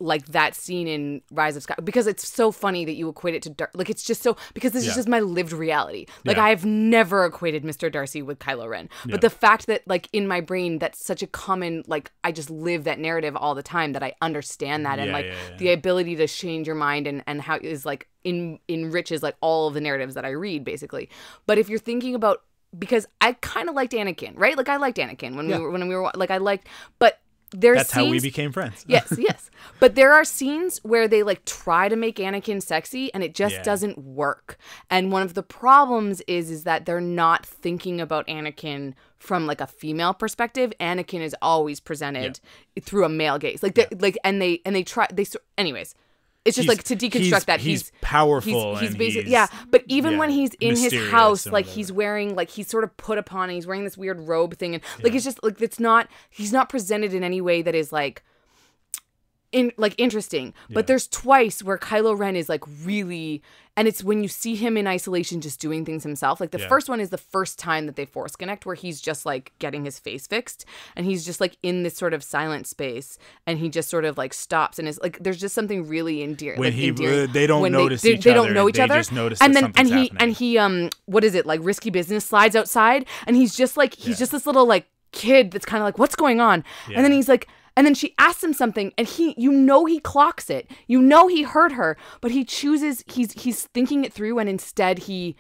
like that scene in Rise of Skywalker, because it's so funny that you equate it to like, it's just so, because this is just my lived reality. Like I've never equated Mr. Darcy with Kylo Ren, but the fact that like in my brain, that's such a common, like I just live that narrative all the time, that I understand that, and the ability to change your mind and how is like enriches like all of the narratives that I read basically. But if you're thinking about, because I kind of liked Anakin, right? Like I liked Anakin when we were like, I liked, but that's how we became friends. yes. But there are scenes where they like try to make Anakin sexy, and it just doesn't work. And one of the problems is that they're not thinking about Anakin from like a female perspective. Anakin is always presented through a male gaze. Like anyways. It's just like to deconstruct that he's powerful. He's basically but even when he's in his house, like he's wearing, like he's sort of put upon, and he's wearing this weird robe thing, and like it's just like he's not presented in any way that is like interesting. But there's twice where Kylo Ren is like really, and it's when you see him in isolation just doing things himself. Like the first one is the first time that they force connect, where he's just like getting his face fixed, and he's just like in this sort of silent space, and he just sort of like stops and is like, there's just something really endearing. When endearing. They don't notice each other. They don't know each other. They just notice and that then something's and he happening. what is it, like Risky Business slides outside, and he's just like just this little like kid that's kind of like, what's going on? And then he's like, and then she asks him something, and he clocks it. He heard her, but he chooses, he's thinking it through, and instead he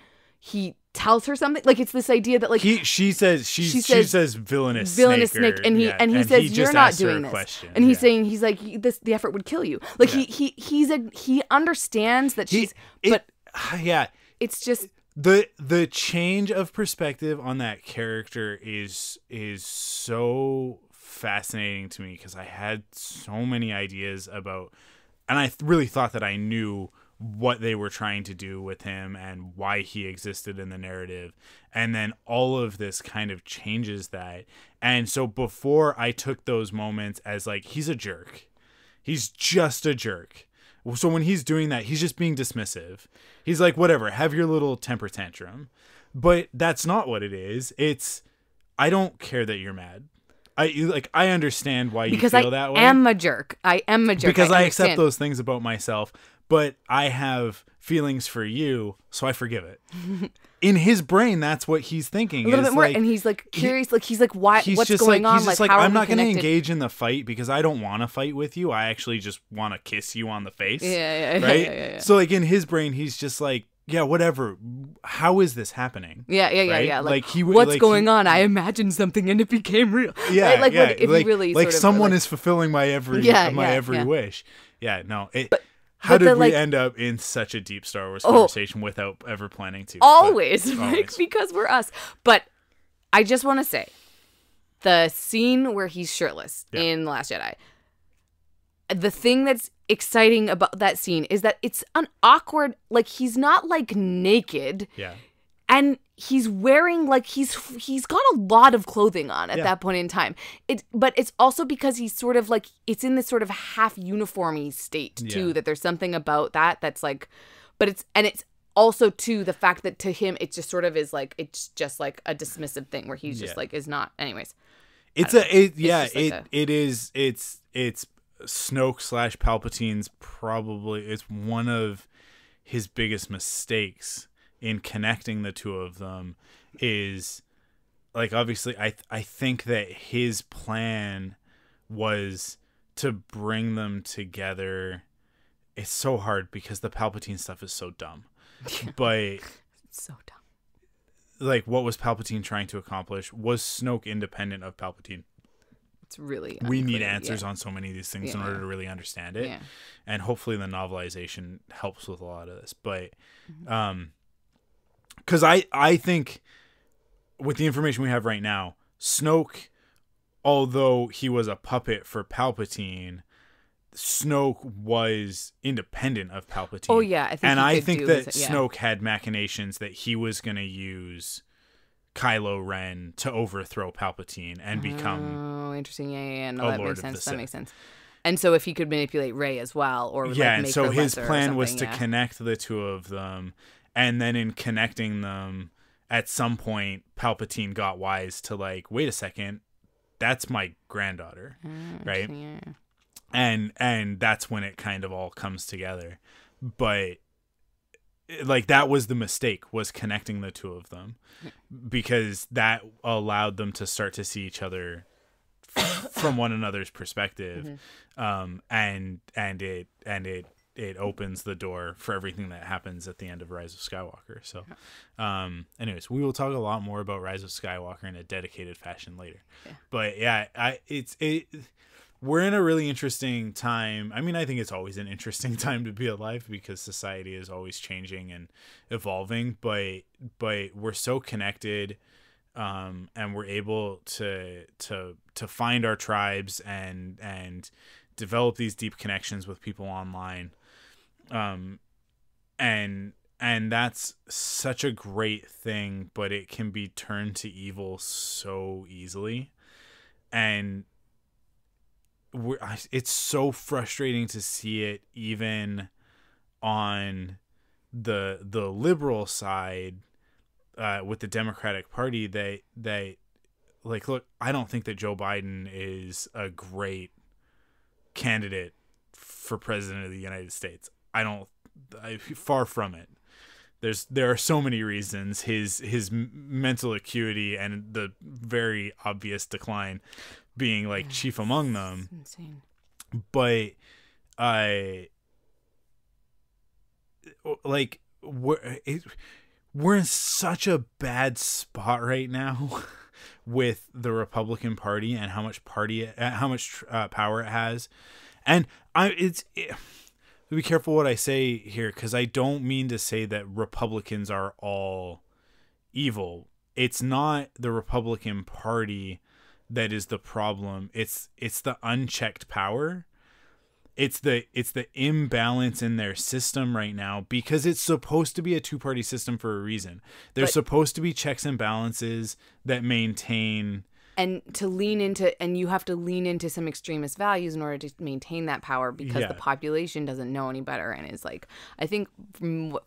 tells her something. Like, it's this idea that like she says villainous snake, and he says, you're not doing this. Question. And he's saying, he's like, the effort would kill you. Like he understands that it's just the change of perspective on that character is so fascinating to me, because I had so many ideas about, and I really thought that I knew what they were trying to do with him and why he existed in the narrative, and then all of this kind of changes that. And so before, I took those moments as like, he's a jerk, he's just a jerk. So when he's doing that, he's just being dismissive. He's like, whatever, have your little temper tantrum. But that's not what it is. It's, I don't care that you're mad. I understand why you feel that way. I am a jerk. Because I accept those things about myself, but I have feelings for you, so I forgive it. In his brain, that's what he's thinking. A little bit more, and he's like curious. He's like, why? What's going on? He's just like, I'm not going to engage in the fight because I don't want to fight with you. I actually just want to kiss you on the face. Yeah. Right? Yeah. So like in his brain, he's just like, yeah, whatever. How is this happening? Yeah. Like what's going on? I imagined something and it became real. Yeah, right? Like, yeah. if you really like sort of someone is fulfilling my every wish. Yeah, no. How did we end up in such a deep Star Wars conversation without ever planning to? Always. Because we're us. But I just want to say, the scene where he's shirtless in The Last Jedi, the thing that's exciting about that scene is that it's an awkward, like, he's not like naked. Yeah. And he's wearing like he's got a lot of clothing on at that point in time. But it's also because he's sort of like, it's in this sort of half uniformy state too, that there's something about that's like, but it's also too the fact that to him it just sort of is like, it's just like a dismissive thing where he's just like, is not, anyways. It's Snoke / Palpatine's probably, it's one of his biggest mistakes in connecting the two of them, is like, obviously I think that his plan was to bring them together. It's so hard because the Palpatine stuff is so dumb. But it's so dumb. Like, what was Palpatine trying to accomplish? Was Snoke independent of Palpatine? It's really unclear. We need answers on so many of these things in order to really understand it. Yeah. And hopefully the novelization helps with a lot of this. But because I think with the information we have right now, Snoke, although he was a puppet for Palpatine, Snoke was independent of Palpatine. Oh yeah, I think that Snoke had machinations that he was going to use Kylo Ren to overthrow Palpatine and become. Oh, interesting. Yeah. No, that makes sense. That makes sense. And so if he could manipulate Rey as well, or and make so her his plan was to yeah. connect the two of them, and then in connecting them, at some point, Palpatine got wise to like, wait a second, that's my granddaughter, right? Yeah. And that's when it kind of all comes together. But like, that was the mistake, was connecting the two of them, because that allowed them to start to see each other from one another's perspective. And it opens the door for everything that happens at the end of Rise of Skywalker. So anyways, we will talk a lot more about Rise of Skywalker in a dedicated fashion later. But yeah, we're in a really interesting time. I mean, I think it's always an interesting time to be alive because society is always changing and evolving, but we're so connected, and we're able to find our tribes and develop these deep connections with people online. And that's such a great thing, but it can be turned to evil so easily. And it's so frustrating to see it even on the liberal side with the Democratic Party. They like, look, I don't think that Joe Biden is a great candidate for president of the United States. Far from it. There are so many reasons, his mental acuity and the very obvious decline being like chief among them. It's insane. But like we're in such a bad spot right now with the Republican Party and how much power it has, and be careful what I say here, because I don't mean to say that Republicans are all evil. It's not the Republican Party that is the problem. It's the unchecked power. It's the imbalance in their system right now, because it's supposed to be a two-party system for a reason. There's supposed to be checks and balances that maintain. And you have to lean into some extremist values in order to maintain that power, because the population doesn't know any better. And it's like, I think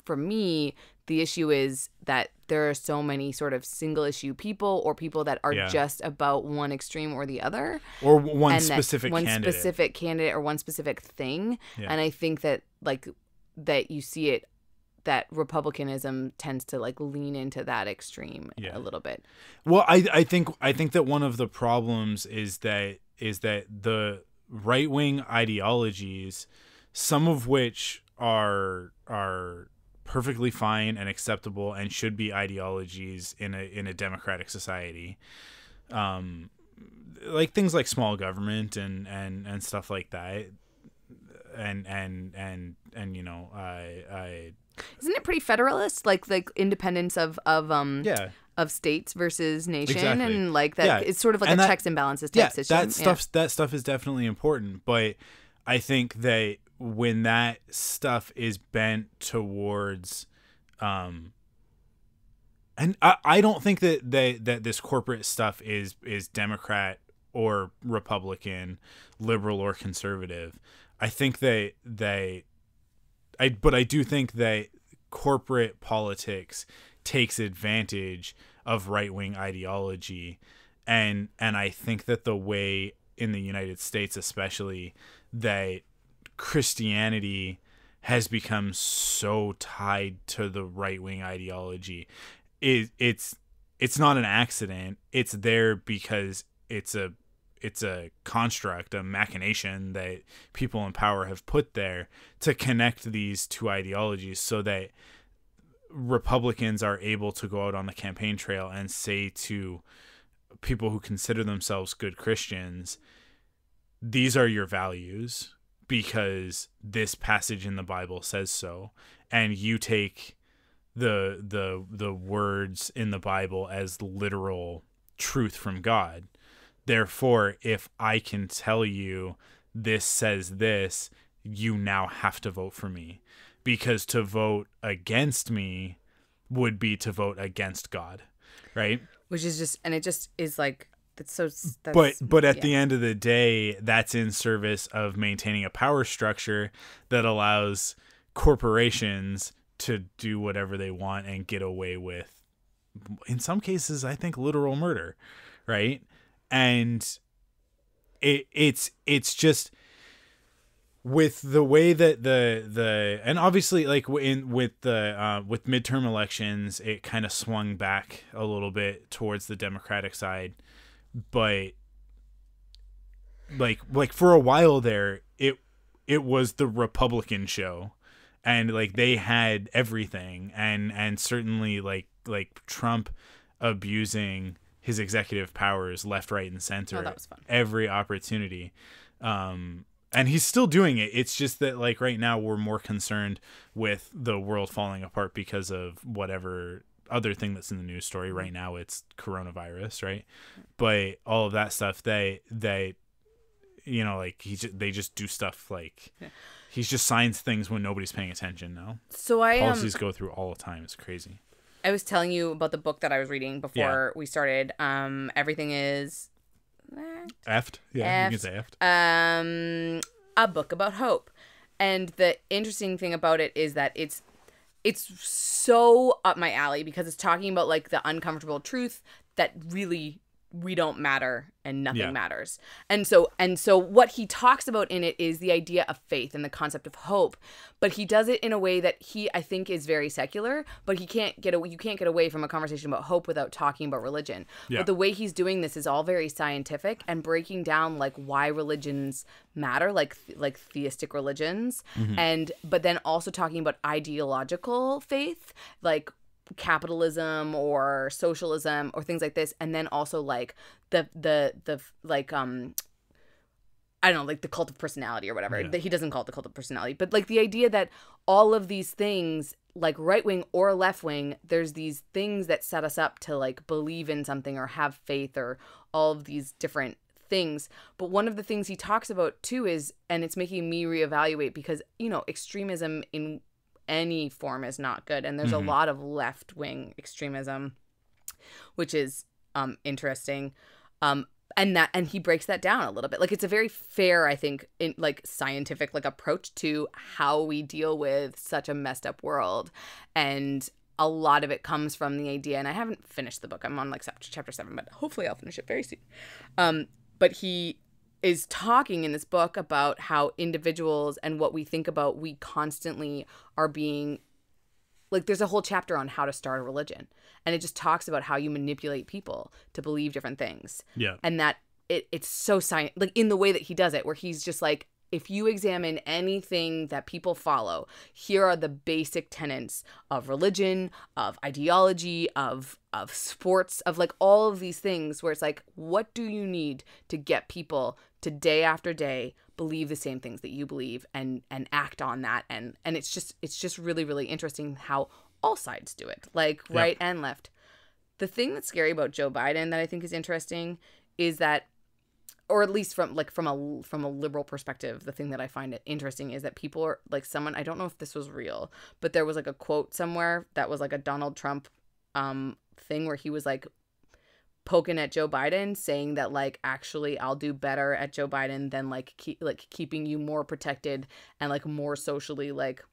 for me, the issue is that there are so many sort of single issue people, or people that are just about one extreme or the other, or one specific candidate or one specific thing. Yeah. And I think that that you see it, that Republicanism tends to like lean into that extreme a little bit. Well, I think that one of the problems is that the right-wing ideologies, some of which are perfectly fine and acceptable and should be ideologies in a democratic society, like things like small government and stuff like that, and you know, I isn't it pretty federalist, like independence of states versus nation, exactly. And like that it's sort of like checks and balances type system. That stuff is definitely important, but I think that when that stuff is bent towards and I don't think that this corporate stuff is Democrat or Republican, liberal or conservative. I think but I do think that corporate politics takes advantage of right-wing ideology, and I think that the way in the United States especially that Christianity has become so tied to the right-wing ideology, it's not an accident. It's there because it's a construct, a machination that people in power have put there to connect these two ideologies, so that Republicans are able to go out on the campaign trail and say to people who consider themselves good Christians, these are your values because this passage in the Bible says so, and you take the words in the Bible as literal truth from God. Therefore, if I can tell you this says this, you now have to vote for me, because to vote against me would be to vote against God, right? Which is just, and it just is like, but at the end of the day, that's in service of maintaining a power structure that allows corporations to do whatever they want and get away with, in some cases, I think, literal murder, right? And it's just with the way that the and obviously like with midterm elections, it kind of swung back a little bit towards the Democratic side, but like for a while there, it was the Republican show, and like they had everything, and certainly like Trump abusing his executive powers left, right, and center. That was fun. Every opportunity. And he's still doing it. It's just that like right now we're more concerned with the world falling apart because of whatever other thing that's in the news story. Right now it's coronavirus, right? But all of that stuff, they you know, like they just do stuff like he just signs things when nobody's paying attention now. So policies go through all the time. It's crazy. I was telling you about the book that I was reading before we started. Everything is Eft. Yeah, you can say Eft. A book about hope. And the interesting thing about it is that it's so up my alley because it's talking about like the uncomfortable truth that really we don't matter and nothing matters. And so what he talks about in it is the idea of faith and the concept of hope, but he does it in a way that I think is very secular, but you can't get away from a conversation about hope without talking about religion. Yeah. But the way he's doing this is all very scientific and breaking down like why religions matter, like theistic religions, but then also talking about ideological faith, like capitalism or socialism or things like this, and then also like the like I don't know, like the cult of personality or whatever. He doesn't call it the cult of personality, but like the idea that all of these things, like right wing or left wing, there's these things that set us up to like believe in something or have faith or all of these different things. But one of the things he talks about too is, and it's making me reevaluate because, you know, extremism in any form is not good, and there's a lot of left-wing extremism, which is interesting, and he breaks that down a little bit. Like it's a very fair, I think, in like scientific like approach to how we deal with such a messed up world, and a lot of it comes from the idea, and I haven't finished the book, I'm on like chapter 7, but hopefully I'll finish it very soon. But he is talking in this book about how individuals and what we think about, we constantly are being, like there's a whole chapter on how to start a religion. And it just talks about how you manipulate people to believe different things. Yeah. And that it's so like in the way that he does it, where he's just like, if you examine anything that people follow, here are the basic tenets of religion, of ideology, of sports, of like all of these things where it's like, what do you need to get people to day after day believe the same things that you believe and act on that? And it's just really, really interesting how all sides do it, like right and left. The thing that's scary about Joe Biden that I think is interesting is that, or at least from a liberal perspective, the thing that I find it interesting is that people are like, someone, I don't know if this was real, but there was like a quote somewhere that was like a Donald Trump thing where he was like poking at Joe Biden, saying that like, actually I'll do better at Joe Biden than like keeping you more protected and like more socially like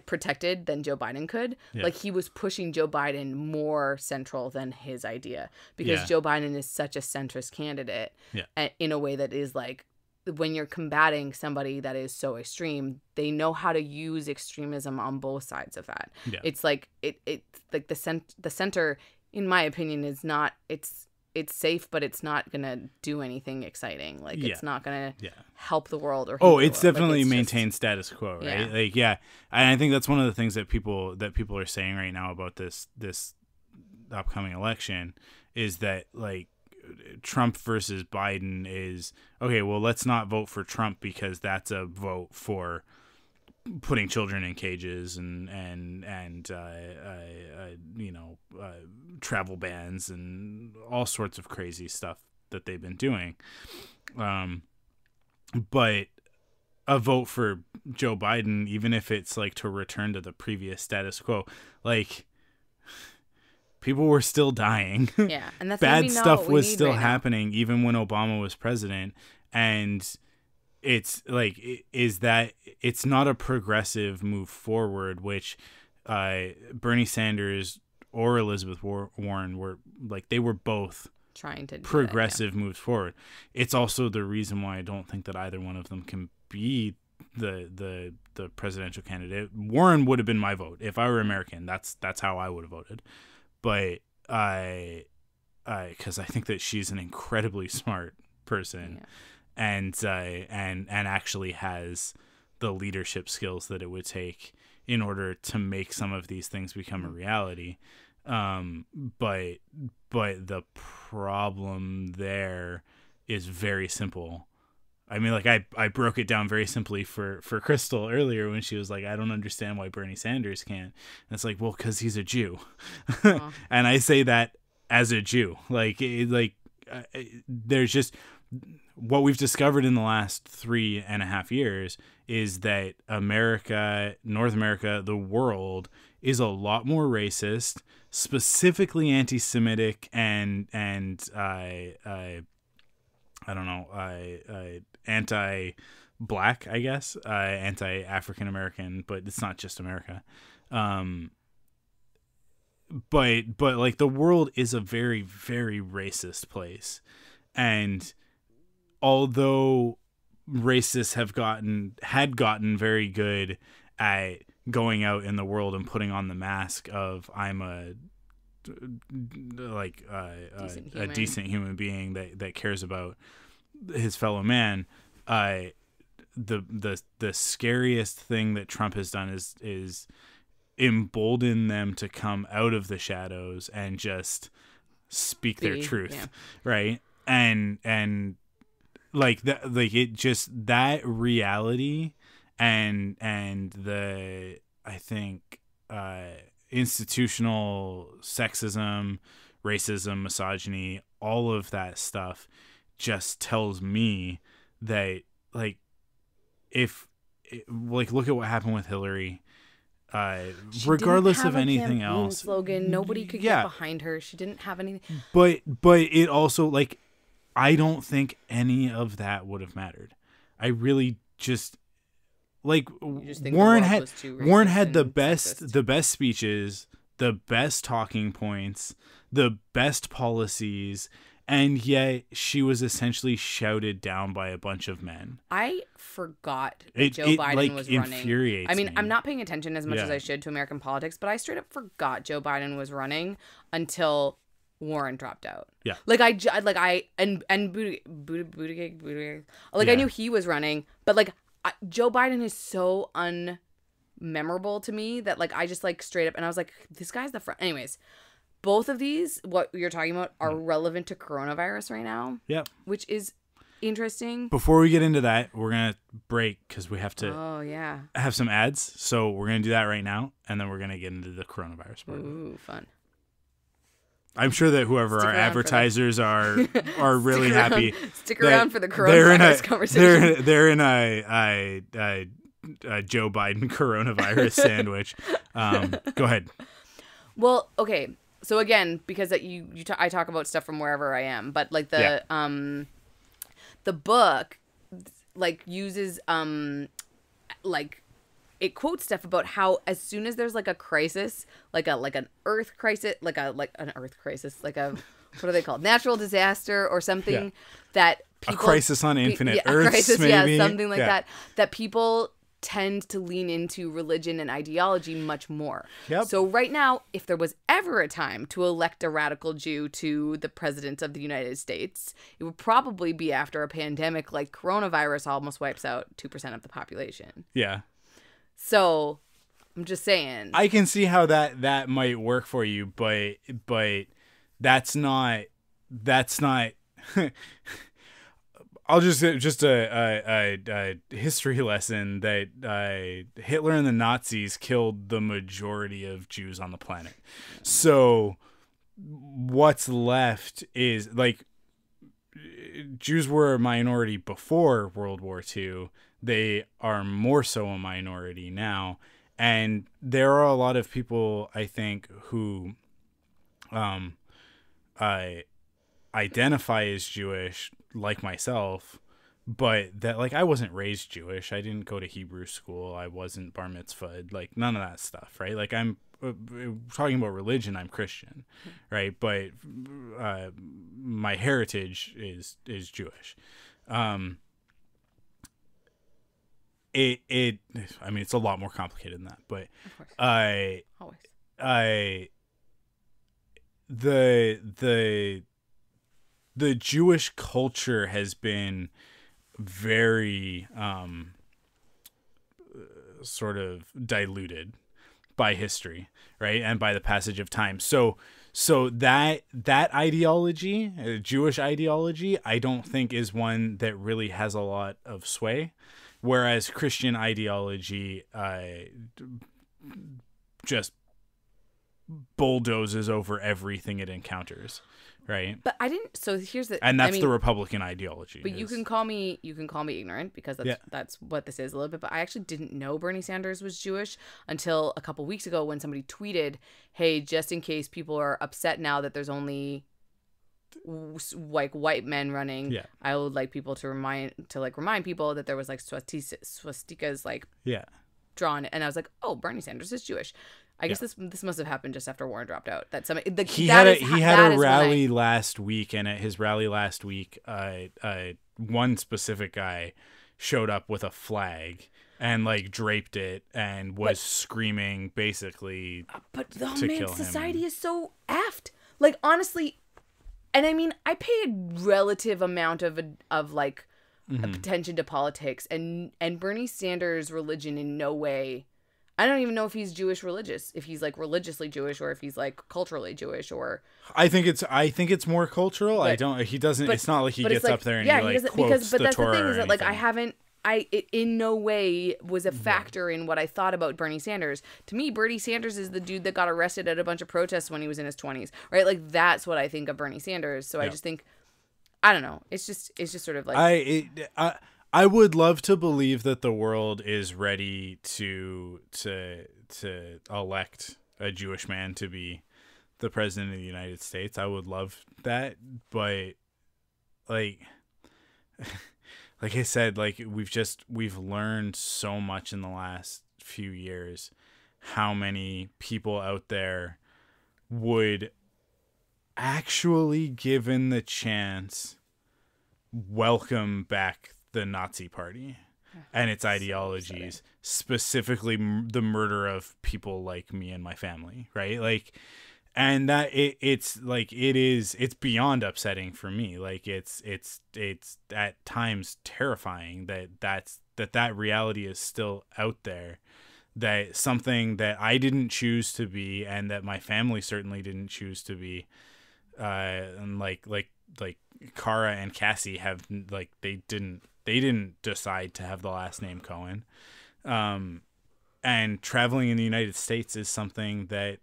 protected than Joe Biden could. Like he was pushing Joe Biden more central than his idea, because Joe Biden is such a centrist candidate in a way that is like, when you're combating somebody that is so extreme, they know how to use extremism on both sides of that. It's like it's like the center, in my opinion, is not, it's safe, but it's not gonna do anything exciting. Like it's not gonna help the world or it's definitely maintain status quo, right? And I think that's one of the things that people are saying right now about this upcoming election is that like Trump versus Biden is okay. Well, let's not vote for Trump because that's a vote for putting children in cages and travel bans and all sorts of crazy stuff that they've been doing. But a vote for Joe Biden, even if it's like to return to the previous status quo, like people were still dying. Yeah, and that's bad stuff was still happening even when Obama was president, and it's like it's not a progressive move forward, which Bernie Sanders or Elizabeth Warren were like, they were both trying to do progressive moves forward. It's also the reason why I don't think that either one of them can be the presidential candidate. Warren would have been my vote if I were American. That's how I would have voted. But because I think that she's an incredibly smart person, and actually has the leadership skills that it would take in order to make some of these things become a reality. But the problem there is very simple. I mean, like I broke it down very simply for Crystal earlier when she was like, I don't understand why Bernie Sanders can't. And it's like, well, because he's a Jew. And I say that as a Jew. There's just, what we've discovered in the last 3.5 years is that America, North America, the world is a lot more racist, specifically anti-Semitic and I don't know, anti-black, I guess, anti-African American, but it's not just America. But like the world is a very, very racist place, and although racists had gotten very good at going out in the world and putting on the mask of I'm a decent human being that cares about his fellow man, the scariest thing that Trump has done is embolden them to come out of the shadows and just speak their truth, right? And like that, like it just that reality and the I think institutional sexism, racism, misogyny, all of that stuff just tells me that like look at what happened with Hillary. Regardless of anything else, slogan, nobody could get behind her. She didn't have anything. But it also like I don't think any of that would have mattered. I really just like Warren had the best speeches, the best talking points, the best policies, and yet she was essentially shouted down by a bunch of men. I forgot that Joe Biden was running. Infuriates I mean, me. I'm not paying attention as much as I should to American politics, but I straight up forgot Joe Biden was running until Warren dropped out. Yeah. And Buttigieg. Like I knew he was running, but like Joe Biden is so unmemorable to me that like I just like straight up and I was like, this guy's the front. Anyways. Both of these, what you're talking about, are relevant to coronavirus right now. Yep. Which is interesting. Before we get into that, we're going to break because we have to have some ads. So we're going to do that right now. And then we're going to get into the coronavirus part. Ooh, fun. I'm sure that whoever our advertisers are really happy. Stick around for the coronavirus conversation. They're in a Joe Biden coronavirus sandwich. Go ahead. Well, okay. So again, because that I talk about stuff from wherever I am, but like the book like uses like it quotes stuff about how as soon as there's like a crisis, like an earth crisis, like an earth crisis, like a what are they called? Natural disaster or something that people, a crisis on infinite Earths, crisis, maybe something like that people tend to lean into religion and ideology much more. Yep. So right now, if there was ever a time to elect a radical Jew to the president of the United States, it would probably be after a pandemic like coronavirus almost wipes out 2% of the population. Yeah. So I'm just saying. I can see how that might work for you, but that's not I'll just a history lesson that Hitler and the Nazis killed the majority of Jews on the planet. So what's left is like Jews were a minority before World War II. They are more so a minority now. And there are a lot of people, I think, who identify as Jewish, like myself, but that like I wasn't raised Jewish. I didn't go to Hebrew school. I wasn't bar mitzvahed, like none of that stuff, right? Like I'm talking about religion, I'm Christian, right? But my heritage is Jewish. I mean it's a lot more complicated than that, but the Jewish culture has been very sort of diluted by history, right? And by the passage of time. So that ideology, Jewish ideology, I don't think is one that really has a lot of sway. Whereas Christian ideology just bulldozes over everything it encounters. Right. But I didn't. So here's the. And that's the Republican ideology. But you can call me ignorant because that's what this is a little bit. But I actually didn't know Bernie Sanders was Jewish until a couple weeks ago when somebody tweeted, "Hey, just in case people are upset now that there's only like white men running. Yeah. I would like people to remind people that there was like swastikas like drawn, and I was like, oh, Bernie Sanders is Jewish. I guess this must have happened just after Warren dropped out. That some he had a rally last week, and at his rally last week, one specific guy showed up with a flag and like draped it and was screaming basically. But the man, society is so effed. Like honestly, and I mean, I pay a relative amount of like attention to politics, and Bernie Sanders' religion in no way. I don't even know if he's Jewish religious, if he's like religiously Jewish or if he's like culturally Jewish or. I think it's more cultural. He doesn't. It's not like he gets up there and he like quotes the Torah. But that's the thing is that like it in no way was a factor in what I thought about Bernie Sanders. To me, Bernie Sanders is the dude that got arrested at a bunch of protests when he was in his 20s, right? Like that's what I think of Bernie Sanders. So I just think, I don't know. It's just sort of like I would love to believe that the world is ready to elect a Jewish man to be the president of the United States. I would love that, but like I said, like we've learned so much in the last few years how many people out there would actually, given the chance, welcome back the Nazi Party and its ideologies, specifically the murder of people like me and my family, right? Like, and that it's beyond upsetting for me. Like it's at times terrifying that reality is still out there, that something that I didn't choose to be and that my family certainly didn't choose to be, and like Cara and Cassie have, like, they didn't decide to have the last name Cohen. And traveling in the United States is something that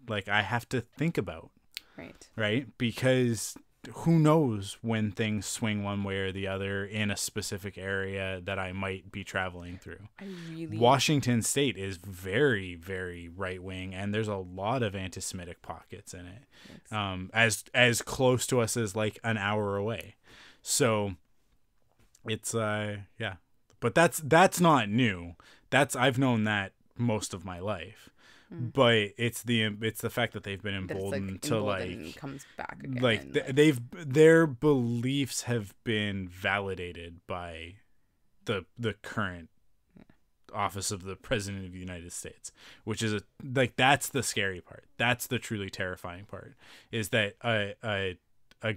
like I have to think about. Right? Because who knows when things swing one way or the other in a specific area that I might be traveling through. Washington State is very, very right wing, and there's a lot of anti-Semitic pockets in it. As close to us as like an hour away. So it's but that's not new. I've known that most of my life. But it's the fact that they've been emboldened to like comes back again, like their beliefs have been validated by the current office of the president of the United States, which is that's the scary part. That's the truly terrifying part, is that a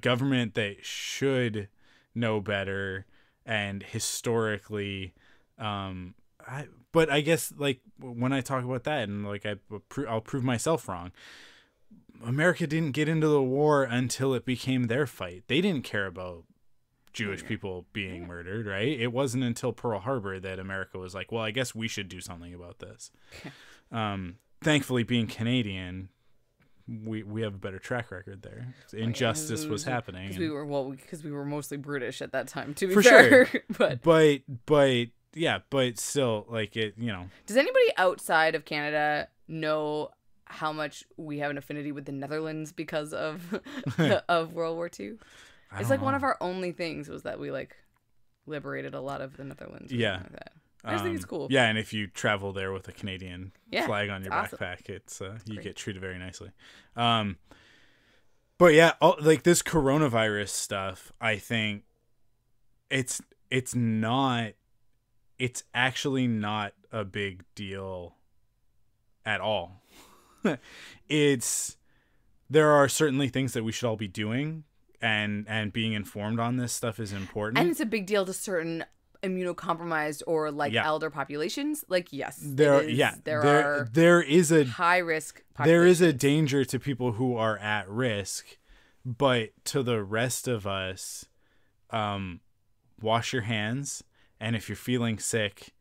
government that should know better and historically but I guess, like, when I talk about that and, like, I'll prove myself wrong. America didn't get into the war until it became their fight. They didn't care about Jewish people being murdered, right? It wasn't until Pearl Harbor that America was like, well, I guess we should do something about this. Thankfully, being Canadian, we have a better track record there. Injustice was happening. Because we were mostly British at that time, to be fair. Sure. But yeah, but still, like, it, you know. Does anybody outside of Canada know how much we have an affinity with the Netherlands because of of World War II? It's like one of our only things was that we like liberated a lot of the Netherlands. Yeah. Like that. I just think it's cool. Yeah, and if you travel there with a Canadian flag on your awesome. Backpack, it's you get treated very nicely. But yeah, like this coronavirus stuff, I think it's actually not a big deal at all. There are certainly things that we should all be doing, and being informed on this stuff is important. And it's a big deal to certain immunocompromised or like elder populations. Like, yes, there is a high risk. There is a danger to people who are at risk, but to the rest of us, wash your hands. And if you're feeling sick,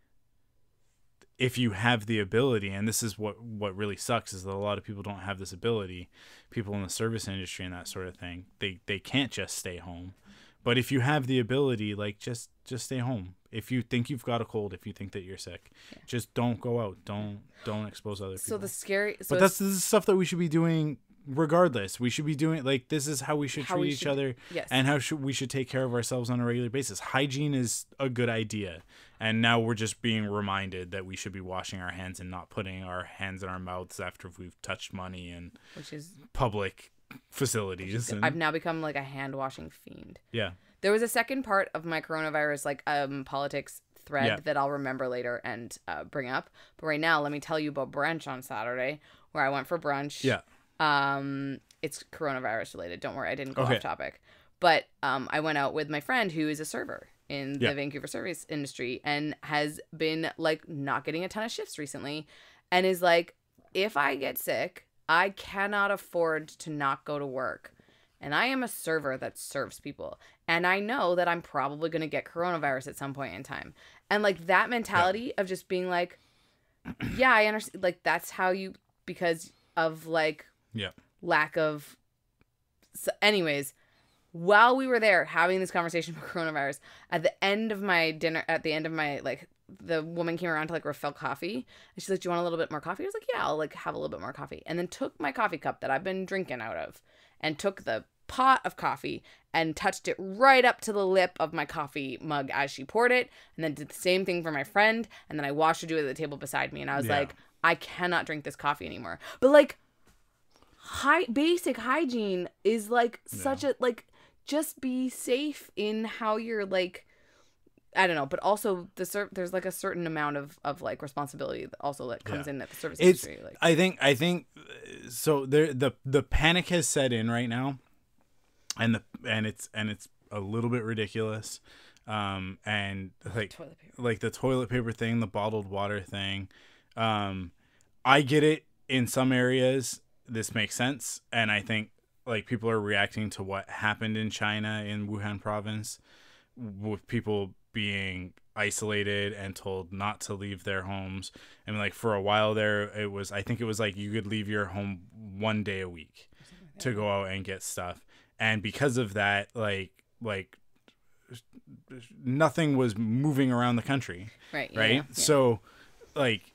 if you have the ability, and this is what really sucks, is that a lot of people don't have this ability, people in the service industry and that sort of thing, they can't just stay home. But if you have the ability, like, just stay home. If you think you've got a cold, if you think that you're sick, just don't go out. Don't expose other people. So the scary... But this is stuff that we should be doing regardless, we should be doing like this is how we should treat each other, yes. and how we should take care of ourselves on a regular basis. Hygiene is a good idea, and now we're just being reminded that we should be washing our hands and not putting our hands in our mouths after we've touched money and which is public facilities. I've now become like a hand washing fiend. Yeah. There was a second part of my coronavirus like politics thread that I'll remember later and bring up. But right now, let me tell you about brunch on Saturday, where I went for brunch. Yeah. It's coronavirus related. Don't worry, I didn't go off topic. But I went out with my friend who is a server in the Vancouver service industry and has been like not getting a ton of shifts recently, and is like, if I get sick, I cannot afford to not go to work. And I am a server that serves people. And I know that I'm probably going to get coronavirus at some point in time. And like that mentality of just being like, yeah, I understand. Like that's how you, because of like lack of. So anyways, while we were there having this conversation about coronavirus, at the end of my dinner, at the end of my like, the woman came around to like refill coffee, and she's like, "Do you want a little bit more coffee?" I was like, "Yeah, I'll like have a little bit more coffee." And then took my coffee cup that I've been drinking out of, and took the pot of coffee and touched it right up to the lip of my coffee mug as she poured it, and then did the same thing for my friend, and then I watched her do it at the table beside me, and I was like, I cannot drink this coffee anymore. But like, basic hygiene is like such a like, just be safe in how you're like, I don't know, but also there's like a certain amount of like responsibility that also that comes in at the service industry. Like, I think so. The panic has set in right now, and it's a little bit ridiculous, and like the toilet paper thing, the bottled water thing. I get it in some areas. This makes sense, and I think like people are reacting to what happened in China in Wuhan province with people being isolated and told not to leave their homes. And like for a while there, I think it was like you could leave your home one day a week to go out and get stuff. And because of that, like nothing was moving around the country. Right. Yeah. So like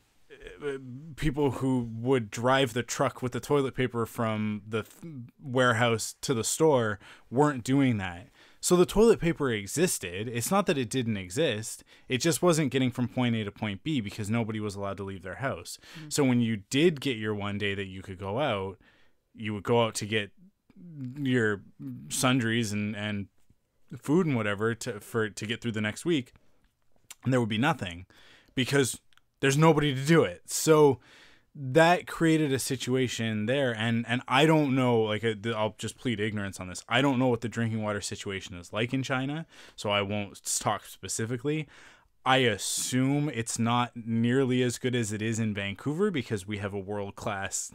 people who would drive the truck with the toilet paper from the warehouse to the store weren't doing that. So the toilet paper existed. It's not that it didn't exist. It just wasn't getting from point A to point B because nobody was allowed to leave their house. Mm-hmm. So when you did get your one day that you could go out, you would go out to get your sundries and food and whatever to get through the next week. And there would be nothing because there's nobody to do it. So that created a situation there, and I don't know, like I'll just plead ignorance on this. I don't know what the drinking water situation is like in China, so I won't talk specifically. I assume it's not nearly as good as it is in Vancouver because we have a world-class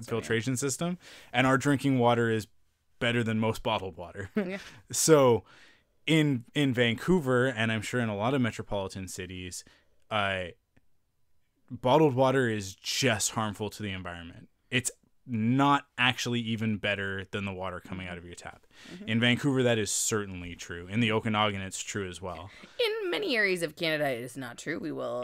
filtration system, and our drinking water is better than most bottled water. Yeah. So in Vancouver, and I'm sure in a lot of metropolitan cities, bottled water is just harmful to the environment. It's not actually even better than the water coming out of your tap. Mm-hmm. In Vancouver, that is certainly true. In the Okanagan, it's true as well. In many areas of Canada, it is not true. We will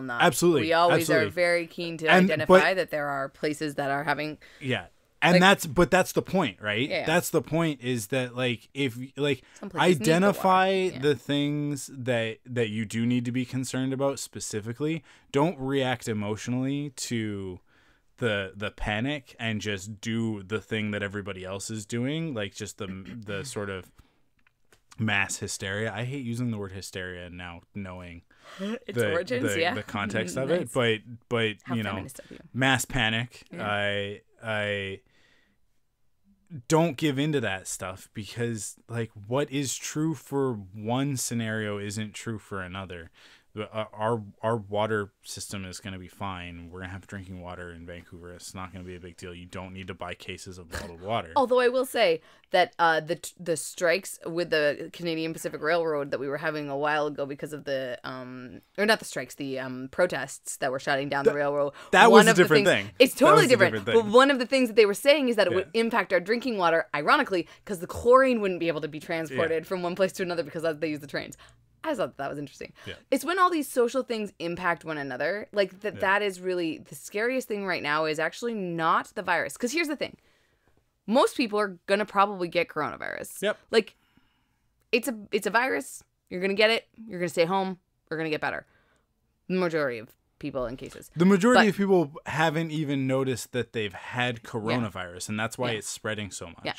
not. Absolutely. We always are very keen to identify that there are places that are having. Yeah. And that's the point, right? Yeah. That's the point is that like if like identify the things that you do need to be concerned about specifically. Don't react emotionally to the panic and just do the thing that everybody else is doing, like just the sort of mass hysteria. I hate using the word hysteria now, knowing its origins, the context of it, but how you know, mass panic. Yeah. I don't give into that stuff because like what is true for one scenario isn't true for another. Our water system is going to be fine. We're going to have drinking water in Vancouver. It's not going to be a big deal. You don't need to buy cases of bottled water. Although I will say that the strikes with the Canadian Pacific Railroad that we were having a while ago because of the or not the strikes, the protests that were shutting down the railroad. That was a different thing. It's totally different. But one of the things that they were saying is that it would impact our drinking water, ironically, because the chlorine wouldn't be able to be transported from one place to another because they use the trains. I thought that was interesting. Yeah. It's when all these social things impact one another. Like that is really the scariest thing right now is actually not the virus. Because here's the thing. Most people are going to probably get coronavirus. Yep. Like it's a virus. You're going to get it. You're going to stay home. You're going to get better. The majority of people in cases. The majority of people haven't even noticed that they've had coronavirus. And that's why it's spreading so much. Yeah.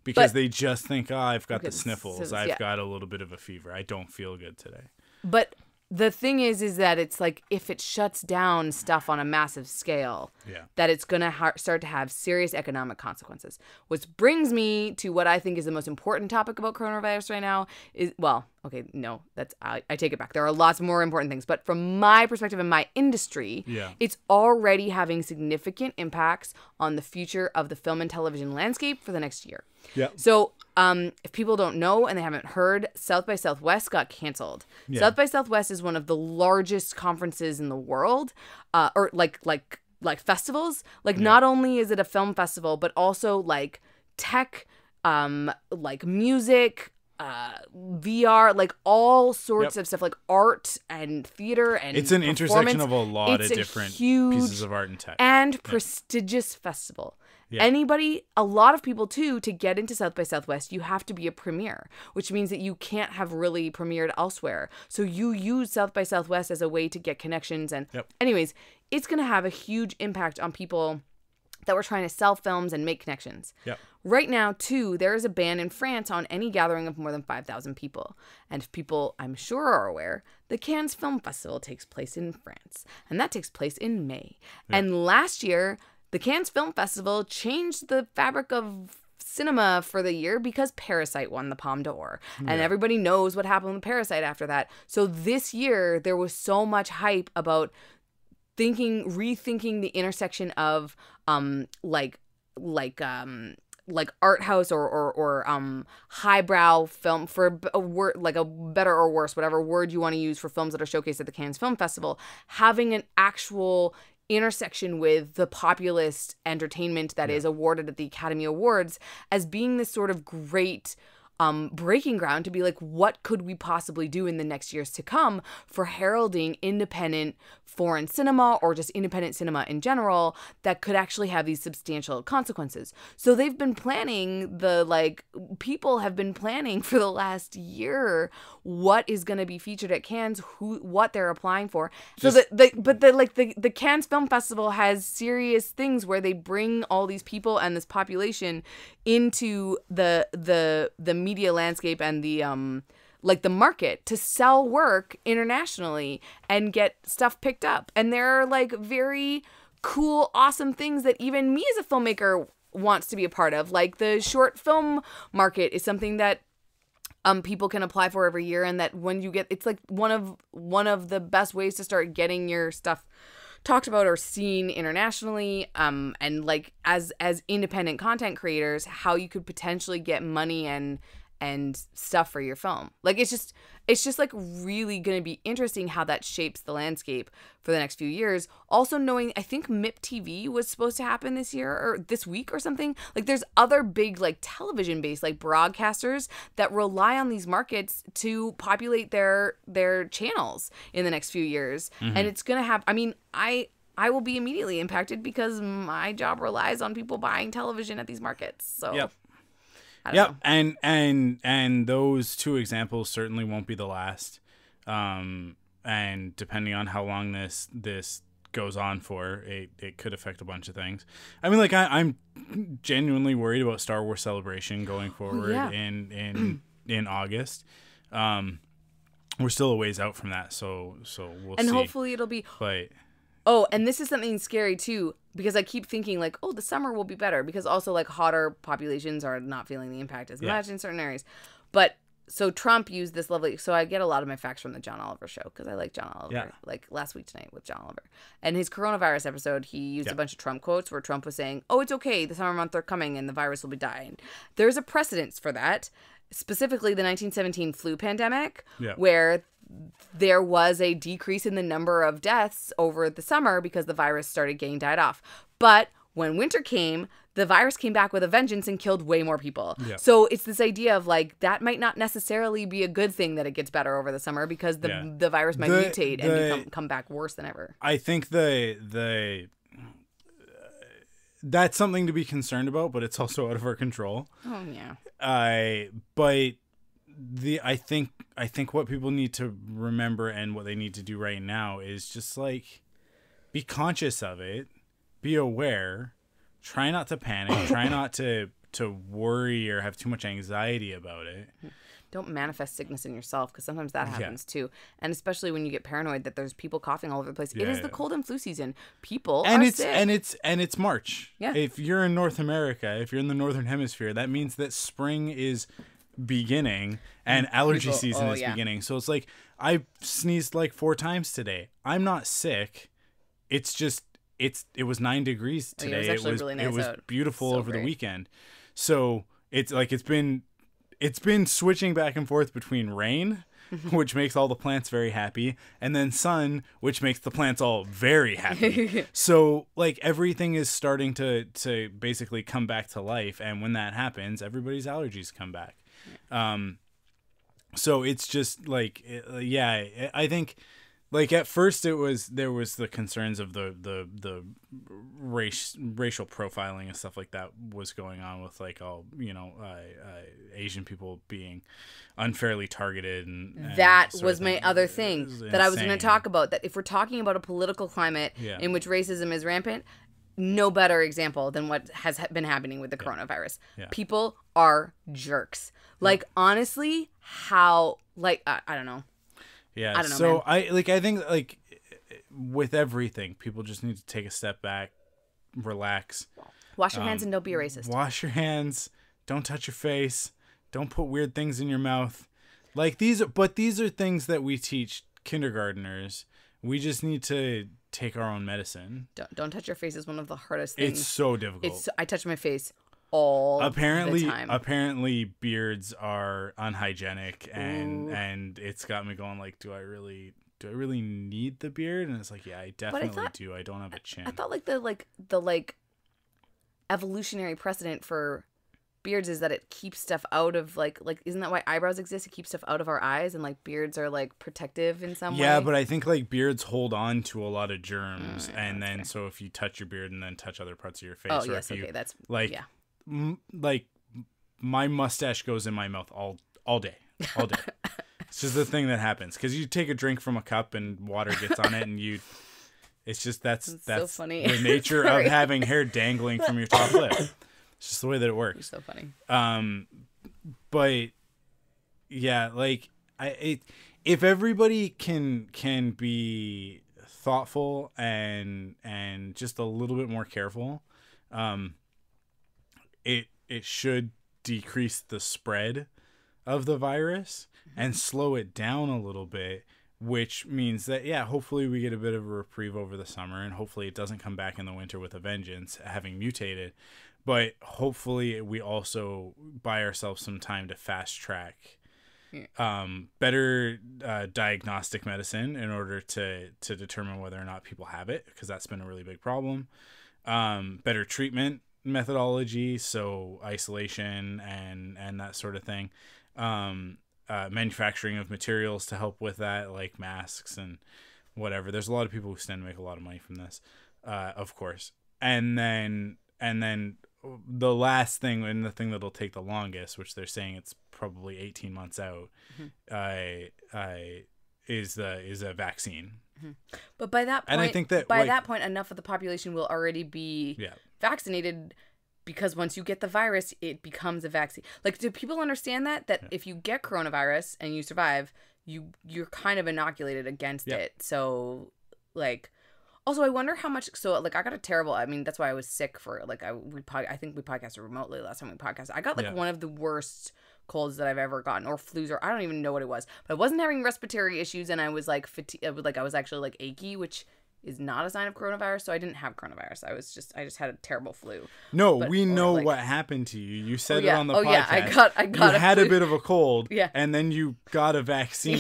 Because they just think, I've got the sniffles. I've got a little bit of a fever. I don't feel good today. But the thing is that it's like if it shuts down stuff on a massive scale, that it's going to start to have serious economic consequences. Which brings me to what I think is the most important topic about coronavirus right now is, I take it back. There are lots more important things. But from my perspective and my industry, it's already having significant impacts on the future of the film and television landscape for the next year. Yeah. So if people don't know and they haven't heard, South by Southwest got canceled. Yeah. South by Southwest is one of the largest conferences in the world, or like festivals. Not only is it a film festival, but also like tech, like music, VR, like all sorts of stuff, like art and theater and it's an intersection of a lot of different pieces of art and tech and prestigious festival. Yeah. A lot of people too, to get into South by Southwest, you have to be a premier, which means that you can't have really premiered elsewhere. So you use South by Southwest as a way to get connections. And anyways, it's going to have a huge impact on people that were trying to sell films and make connections. Yep. Right now, too, there is a ban in France on any gathering of more than 5,000 people. And if people, I'm sure, are aware, the Cannes Film Festival takes place in France. And that takes place in May. Yep. And last year, the Cannes Film Festival changed the fabric of cinema for the year because Parasite won the Palme d'Or. And everybody knows what happened with Parasite after that. So this year, there was so much hype about rethinking the intersection of art house or highbrow film, for a word, like a better or worse, whatever word you want to use for films that are showcased at the Cannes Film Festival, having an actual intersection with the populist entertainment that is awarded at the Academy Awards as being this sort of great breaking ground to be like, what could we possibly do in the next years to come for heralding independent foreign cinema or just independent cinema in general that could actually have these substantial consequences. So they've been planning people have been planning for the last year what is going to be featured at Cannes, what they're applying for. So the Cannes Film Festival has serious things where they bring all these people and this population into the media landscape and the market to sell work internationally and get stuff picked up. And there are very cool, awesome things that even me as a filmmaker wants to be a part of. Like the short film market is something that people can apply for every year, and that when you get, it's like one of the best ways to start getting your stuff talked about or seen internationally, and as independent content creators, how you could potentially get money and stuff for your film. It's just really going to be interesting how that shapes the landscape for the next few years. Also knowing, I think MIP TV was supposed to happen this year or this week or something. There's other big television based broadcasters that rely on these markets to populate their channels in the next few years. Mm-hmm. And it's going to have, I will be immediately impacted because my job relies on people buying television at these markets. So yep. Yep, and those two examples certainly won't be the last. And depending on how long this goes on for, it could affect a bunch of things. I'm genuinely worried about Star Wars Celebration going forward in August. We're still a ways out from that, so we'll see. And hopefully it'll be. Oh, and this is something scary too, because I keep thinking the summer will be better, because also hotter populations are not feeling the impact as much in certain areas. But so Trump used this so I get a lot of my facts from the John Oliver show because I like John Oliver. Last week tonight with John Oliver, and his coronavirus episode, he used a bunch of Trump quotes where Trump was saying, "Oh, it's okay, the summer months are coming and the virus will be dying." There's a precedence for that, specifically the 1917 flu pandemic, where there was a decrease in the number of deaths over the summer because the virus started getting died off. But when winter came, the virus came back with a vengeance and killed way more people. Yeah. So it's this idea of like that might not necessarily be a good thing that it gets better over the summer because the virus might mutate and come back worse than ever. I think that's something to be concerned about, but it's also out of our control. Oh yeah. But I think what people need to remember and what they need to do right now is just like be conscious of it, be aware, try not to panic, try not to worry or have too much anxiety about it. Don't manifest sickness in yourself because sometimes that happens too. And especially when you get paranoid that there's people coughing all over the place. It is the cold and flu season. People are sick. And it's March. Yeah. If you're in North America, if you're in the Northern Hemisphere, that means that spring is beginning and allergy season is beginning. So it's like I sneezed like 4 times today. I'm not sick. It's just it was 9 degrees today. It was really nice it was out. beautiful over the weekend. So it's like it's been switching back and forth between rain, which makes all the plants very happy, and then sun, which makes the plants all very happy. So like everything is starting to basically come back to life, and when that happens, everybody's allergies come back. So it's just like I think like at first there was the concerns of the racial profiling and stuff like that was going on with like Asian people being unfairly targeted and that was my other thing that I was going to talk about, that if we're talking about a political climate in which racism is rampant, no better example than what has been happening with the coronavirus. People are jerks. Like honestly, how like I don't know. Yeah. I don't know, so man. I think like with everything, people just need to take a step back, relax. Wash your hands and don't be a racist. Wash your hands. Don't touch your face. Don't put weird things in your mouth. Like these are things that we teach kindergartners. We just need to take our own medicine. Don't touch your face is one of the hardest things. It's so difficult. I touch my face all the time. Apparently beards are unhygienic and it's got me going like, do I really need the beard? And it's like, yeah, I definitely do. I don't have a chin. I thought like the evolutionary precedent for beards is that it keeps stuff out of like isn't that why eyebrows exist? It keeps stuff out of our eyes, and like beards are like protective in some way. Yeah, but I think like beards hold on to a lot of germs, and then so if you touch your beard and then touch other parts of your face, that's like like my mustache goes in my mouth all day. It's just the thing that happens because you take a drink from a cup and water gets on it, and it's just that's so funny. The nature of having hair dangling from your top lip. It's just the way that it works. It's so funny. But yeah, like if everybody can be thoughtful and just a little bit more careful, it should decrease the spread of the virus and slow it down a little bit, which means that hopefully we get a bit of a reprieve over the summer, and hopefully it doesn't come back in the winter with a vengeance, having mutated. But hopefully we also buy ourselves some time to fast track better diagnostic medicine in order to determine whether or not people have it, because that's been a really big problem. Better treatment methodology, so isolation and that sort of thing. Manufacturing of materials to help with that, like masks and whatever. There's a lot of people who stand to make a lot of money from this, of course. And then the last thing, and the thing that'll take the longest, which they're saying it's probably 18 months out, is a vaccine. But by that point, and I think that that point, enough of the population will already be vaccinated, because once you get the virus, it becomes a vaccine. Like, do people understand that if you get coronavirus and you survive, you're kind of inoculated against it? So, like. Also, I wonder how much. So, like, I got a terrible. I mean, that's why I was sick for. Like, I think we podcasted remotely last time we podcasted. I got like one of the worst colds that I've ever gotten, or flus, or I don't even know what it was. But I wasn't having respiratory issues, and I was like fatigued. I was actually like achy, which is not a sign of coronavirus. So I didn't have coronavirus. I just had a terrible flu. No, we know what happened to you. You said it on the podcast. Yeah, I got you had a bit of a cold. Yeah. And then you got a vaccine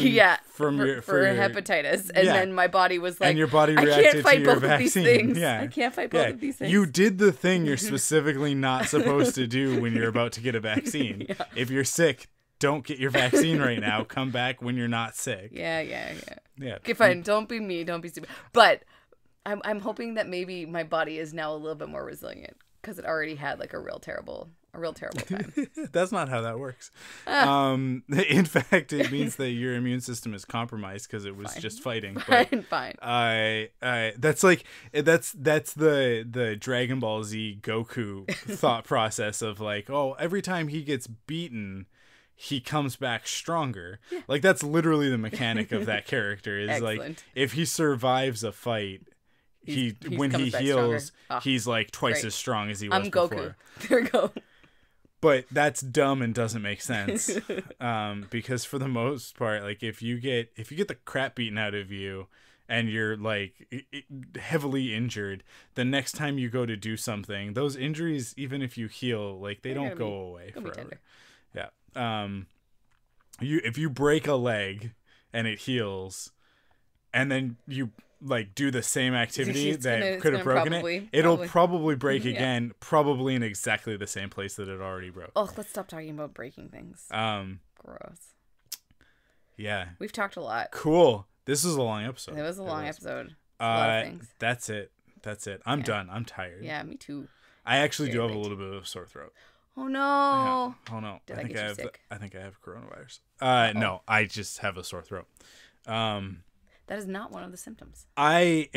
for hepatitis. And then my body was like, and your body reacted to your vaccine. These things. Yeah. I can't fight both of these things. You did the thing you're specifically not supposed to do when you're about to get a vaccine. Yeah. If you're sick, don't get your vaccine right now. Come back when you're not sick. Yeah. Okay, fine. Don't be me. Don't be stupid. But I'm hoping that maybe my body is now a little bit more resilient because it already had like a real terrible time. That's not how that works. In fact, it means that your immune system is compromised because it was just fighting. Fine. That's the Dragon Ball Z Goku thought process of like, oh, every time he gets beaten, he comes back stronger. Yeah. Like that's literally the mechanic of that character is Excellent. Like if he survives a fight, when he heals, he's like twice as strong as he was before. Goku. There we go. But that's dumb and doesn't make sense. Because for the most part, like if you get the crap beaten out of you and you're like heavily injured, the next time you go to do something, those injuries, even if you heal, like they don't go away forever. Yeah. If you break a leg and it heals, and then you like do the same activity that could have broken it'll probably break again, probably in exactly the same place that it already broke. Oh, let's stop talking about breaking things. Gross. Yeah. We've talked a lot. Cool. This is a long episode. It was a long episode. A lot of things. That's it. I'm done. I'm tired. Yeah, me too. I actually do have a little bit of a sore throat. Oh no. Oh no. I think I have coronavirus. No, I just have a sore throat. That is not one of the symptoms. I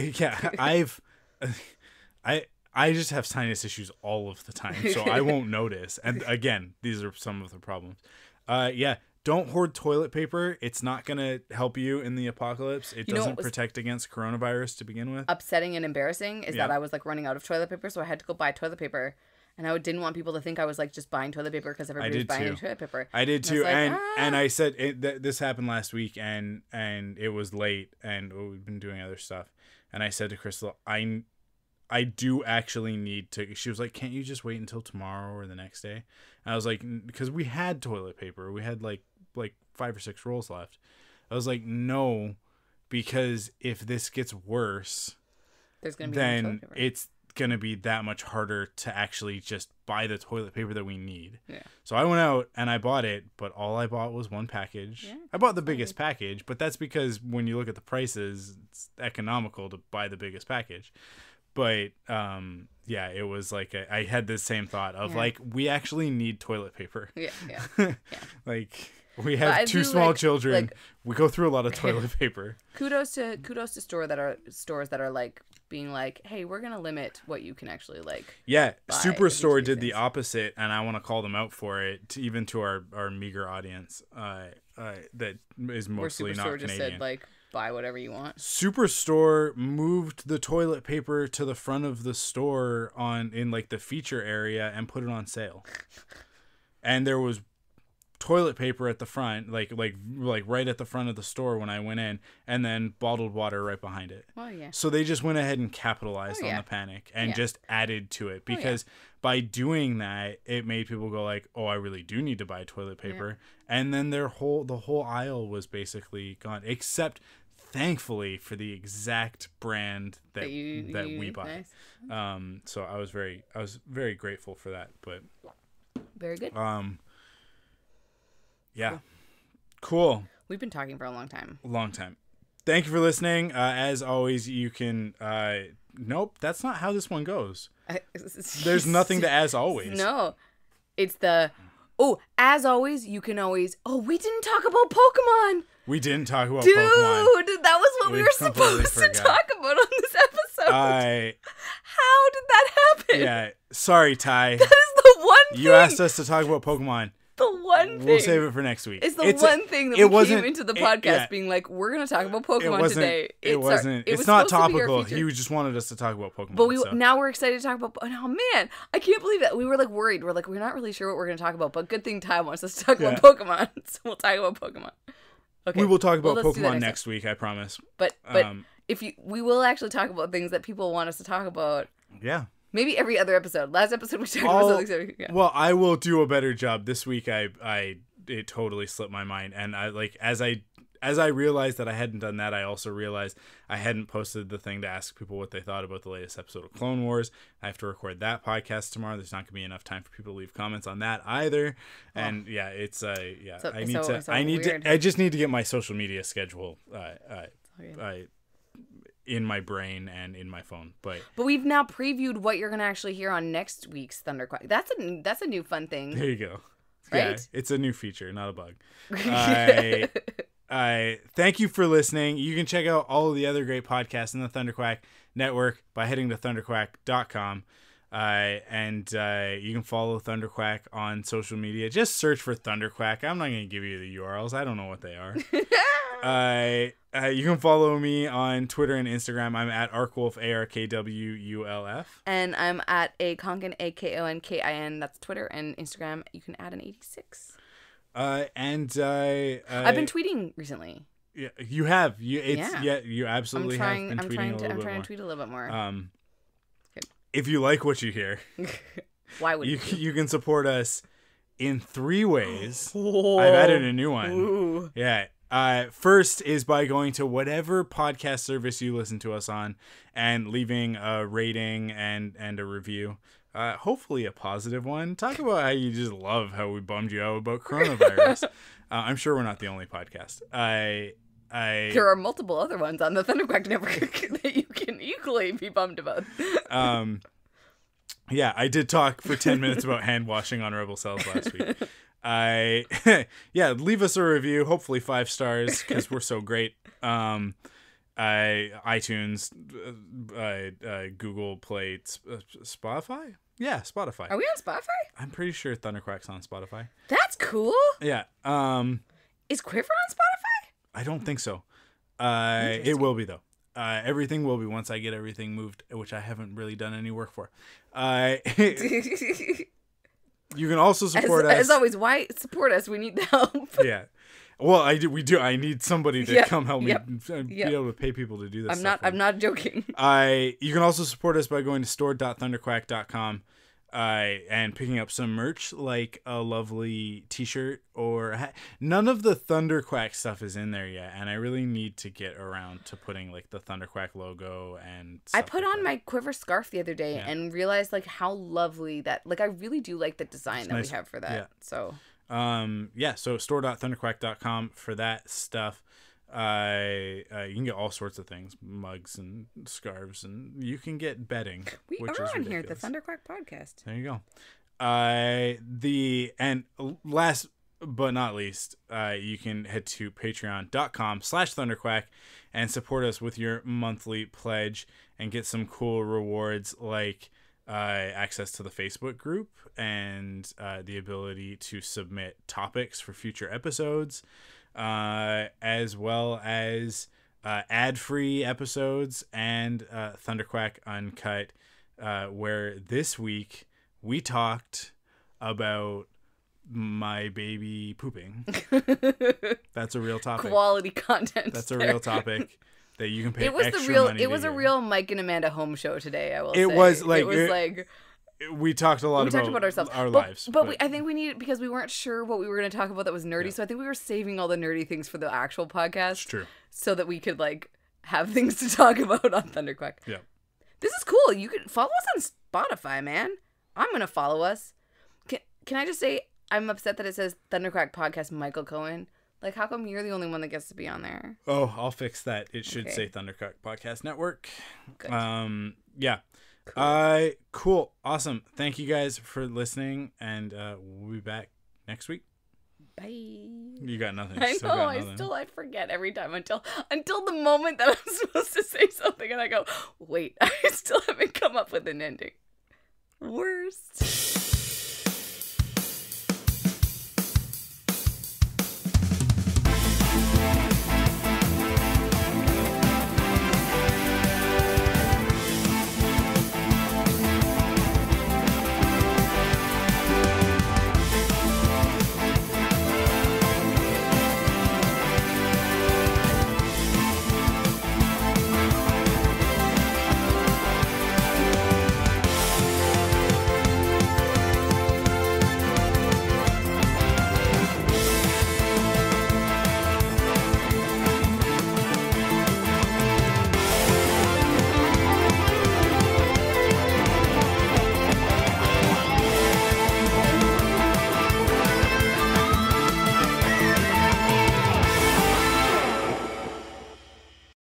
just have sinus issues all of the time, so I won't notice. And again, these are some of the problems. Don't hoard toilet paper. It's not going to help you in the apocalypse. It doesn't protect against coronavirus to begin with. Upsetting and embarrassing is that I was like running out of toilet paper, so I had to go buy toilet paper. And I didn't want people to think I was like just buying toilet paper because everybody was buying toilet paper. I did too, and I said this happened last week, and it was late, and we've been doing other stuff. And I said to Crystal, I do actually need to. She was like, "Can't you just wait until tomorrow or the next day?" And I was like, "Because we had toilet paper, we had like 5 or 6 rolls left." I was like, "No, because if this gets worse, then it's gonna be that much harder to actually just buy the toilet paper that we need." Yeah. So I went out and I bought it, but all I bought was one package. Yeah, I bought the biggest package, but that's because when you look at the prices, it's economical to buy the biggest package. But it was like I had the same thought of like we actually need toilet paper. Yeah. Like we have 2 small children. We go through a lot of toilet paper. Kudos to stores that are like being like, hey, we're gonna limit what you can actually like. Yeah, Superstore did the opposite, and I want to call them out for it, even to our meager audience. That is mostly not Canadian. Just said like, buy whatever you want. Superstore moved the toilet paper to the front of the store in like the feature area and put it on sale. And there was toilet paper at the front, like right at the front of the store when I went in, and then bottled water right behind it. Oh yeah. So they just went ahead and capitalized on the panic and just added to it, because by doing that, it made people go like, "Oh, I really do need to buy toilet paper." Yeah. And then the whole aisle was basically gone, except thankfully for the exact brand that we buy. Nice. So I was very grateful for that, but very good. Yeah. Cool. We've been talking for a long time. Thank you for listening. As always, you can... nope, that's not how this one goes. There's nothing to as always. No. It's the... Oh, as always, you can always... Oh, we didn't talk about Pokemon! We didn't talk about Pokemon. Dude, that was what we were supposed to talk about on this episode. How did that happen? Yeah. Sorry, Ty. That is the one thing. You asked us to talk about Pokemon. The one thing. We'll save it for next week. It's the one thing that we came into the podcast being like, we're going to talk about Pokemon today. It's not topical. He just wanted us to talk about Pokemon. But now we're excited to talk about... Oh, man. I can't believe that. We were like worried. We're like, we're not really sure what we're going to talk about, but good thing Ty wants us to talk about Pokemon. So we'll talk about Pokemon. Okay. We will talk about Pokemon next week, I promise. But we will actually talk about things that people want us to talk about. Yeah. Maybe every other episode. Last episode we talked about something. Yeah. Well, I will do a better job this week. It totally slipped my mind, and as I realized that I hadn't done that, I also realized I hadn't posted the thing to ask people what they thought about the latest episode of Clone Wars. I have to record that podcast tomorrow. There's not going to be enough time for people to leave comments on that either. And I just need to get my social media schedule in my brain and in my phone. But we've now previewed what you're going to actually hear on next week's Thunderquack. That's a new fun thing. There you go. Right? Yeah, it's a new feature, not a bug. Thank you for listening. You can check out all of the other great podcasts in the Thunderquack network by heading to thunderquack.com. And you can follow Thunderquack on social media. Just search for Thunderquack. I'm not going to give you the URLs. I don't know what they are. You can follow me on Twitter and Instagram. I'm at Arkwolf, ARKWULF. And I'm at Akonkin, AKONKIN. That's Twitter and Instagram. You can add an 86. I've been tweeting recently. Yeah, you have. You absolutely have been tweeting a little bit more. I'm trying to tweet a little bit more. If you like what you hear, why would you can support us in 3 ways. I've added a new one. Ooh. Yeah. First is by going to whatever podcast service you listen to us on and leaving a rating and a review. Hopefully a positive one. Talk about how you just love how we bummed you out about coronavirus. I'm sure we're not the only podcast. There are multiple other ones on the Thunderquack network that you can equally be bummed about. Yeah, I did talk for 10 minutes about hand washing on Rebel Cells last week. Leave us a review, hopefully 5 stars, because we're so great. iTunes, Google Play, Spotify. Yeah, Spotify. Are we on Spotify? I'm pretty sure Thunderquack's on Spotify. That's cool. Yeah. Is Quiver on Spotify? I don't think so. It will be though. Everything will be once I get everything moved, which I haven't really done any work for. You can also support us. As always, why support us? We need the help. Yeah. Well, we do. I need somebody to come help me be able to pay people to do this. I'm not joking. You can also support us by going to store.thunderquack.com and picking up some merch, like a lovely t-shirt or none of the Thunderquack stuff is in there yet, and I really need to get around to putting like the Thunderquack logo and stuff. I put on my Quiver scarf the other day and realized like how lovely that, like I really do like the design that we have for that. So so store.thunderquack.com for that stuff. You can get all sorts of things, mugs and scarves, and you can get bedding. We are on here at the Thunderquack podcast. There you go. Last but not least, you can head to patreon.com/Thunderquack and support us with your monthly pledge and get some cool rewards like access to the Facebook group and the ability to submit topics for future episodes, as well as ad-free episodes and Thunderquack Uncut, where this week we talked about my baby pooping. That's a real topic. Quality content. That's a real topic that you can pay extra money to It was hear. a real Mike and Amanda home show today, I will say. It was like we talked a lot about ourselves, our lives. But I think we needed, because we weren't sure what we were going to talk about that was nerdy, so I think we were saving all the nerdy things for the actual podcast. It's true. So that we could like have things to talk about on Thunderquack. Yeah. This is cool. You can follow us on Spotify, man. I'm going to follow us. Can I just say, I'm upset that it says Thunderquack Podcast Michael Cohen. Like, how come you're the only one that gets to be on there? Oh, I'll fix that. It should say Thunderquack Podcast Network. Good. Yeah. Cool. Cool. Awesome. Thank you guys for listening, and we'll be back next week. Bye. You got nothing. I know. I forget every time until the moment that I'm supposed to say something, and I go, wait, I still haven't come up with an ending. Worst.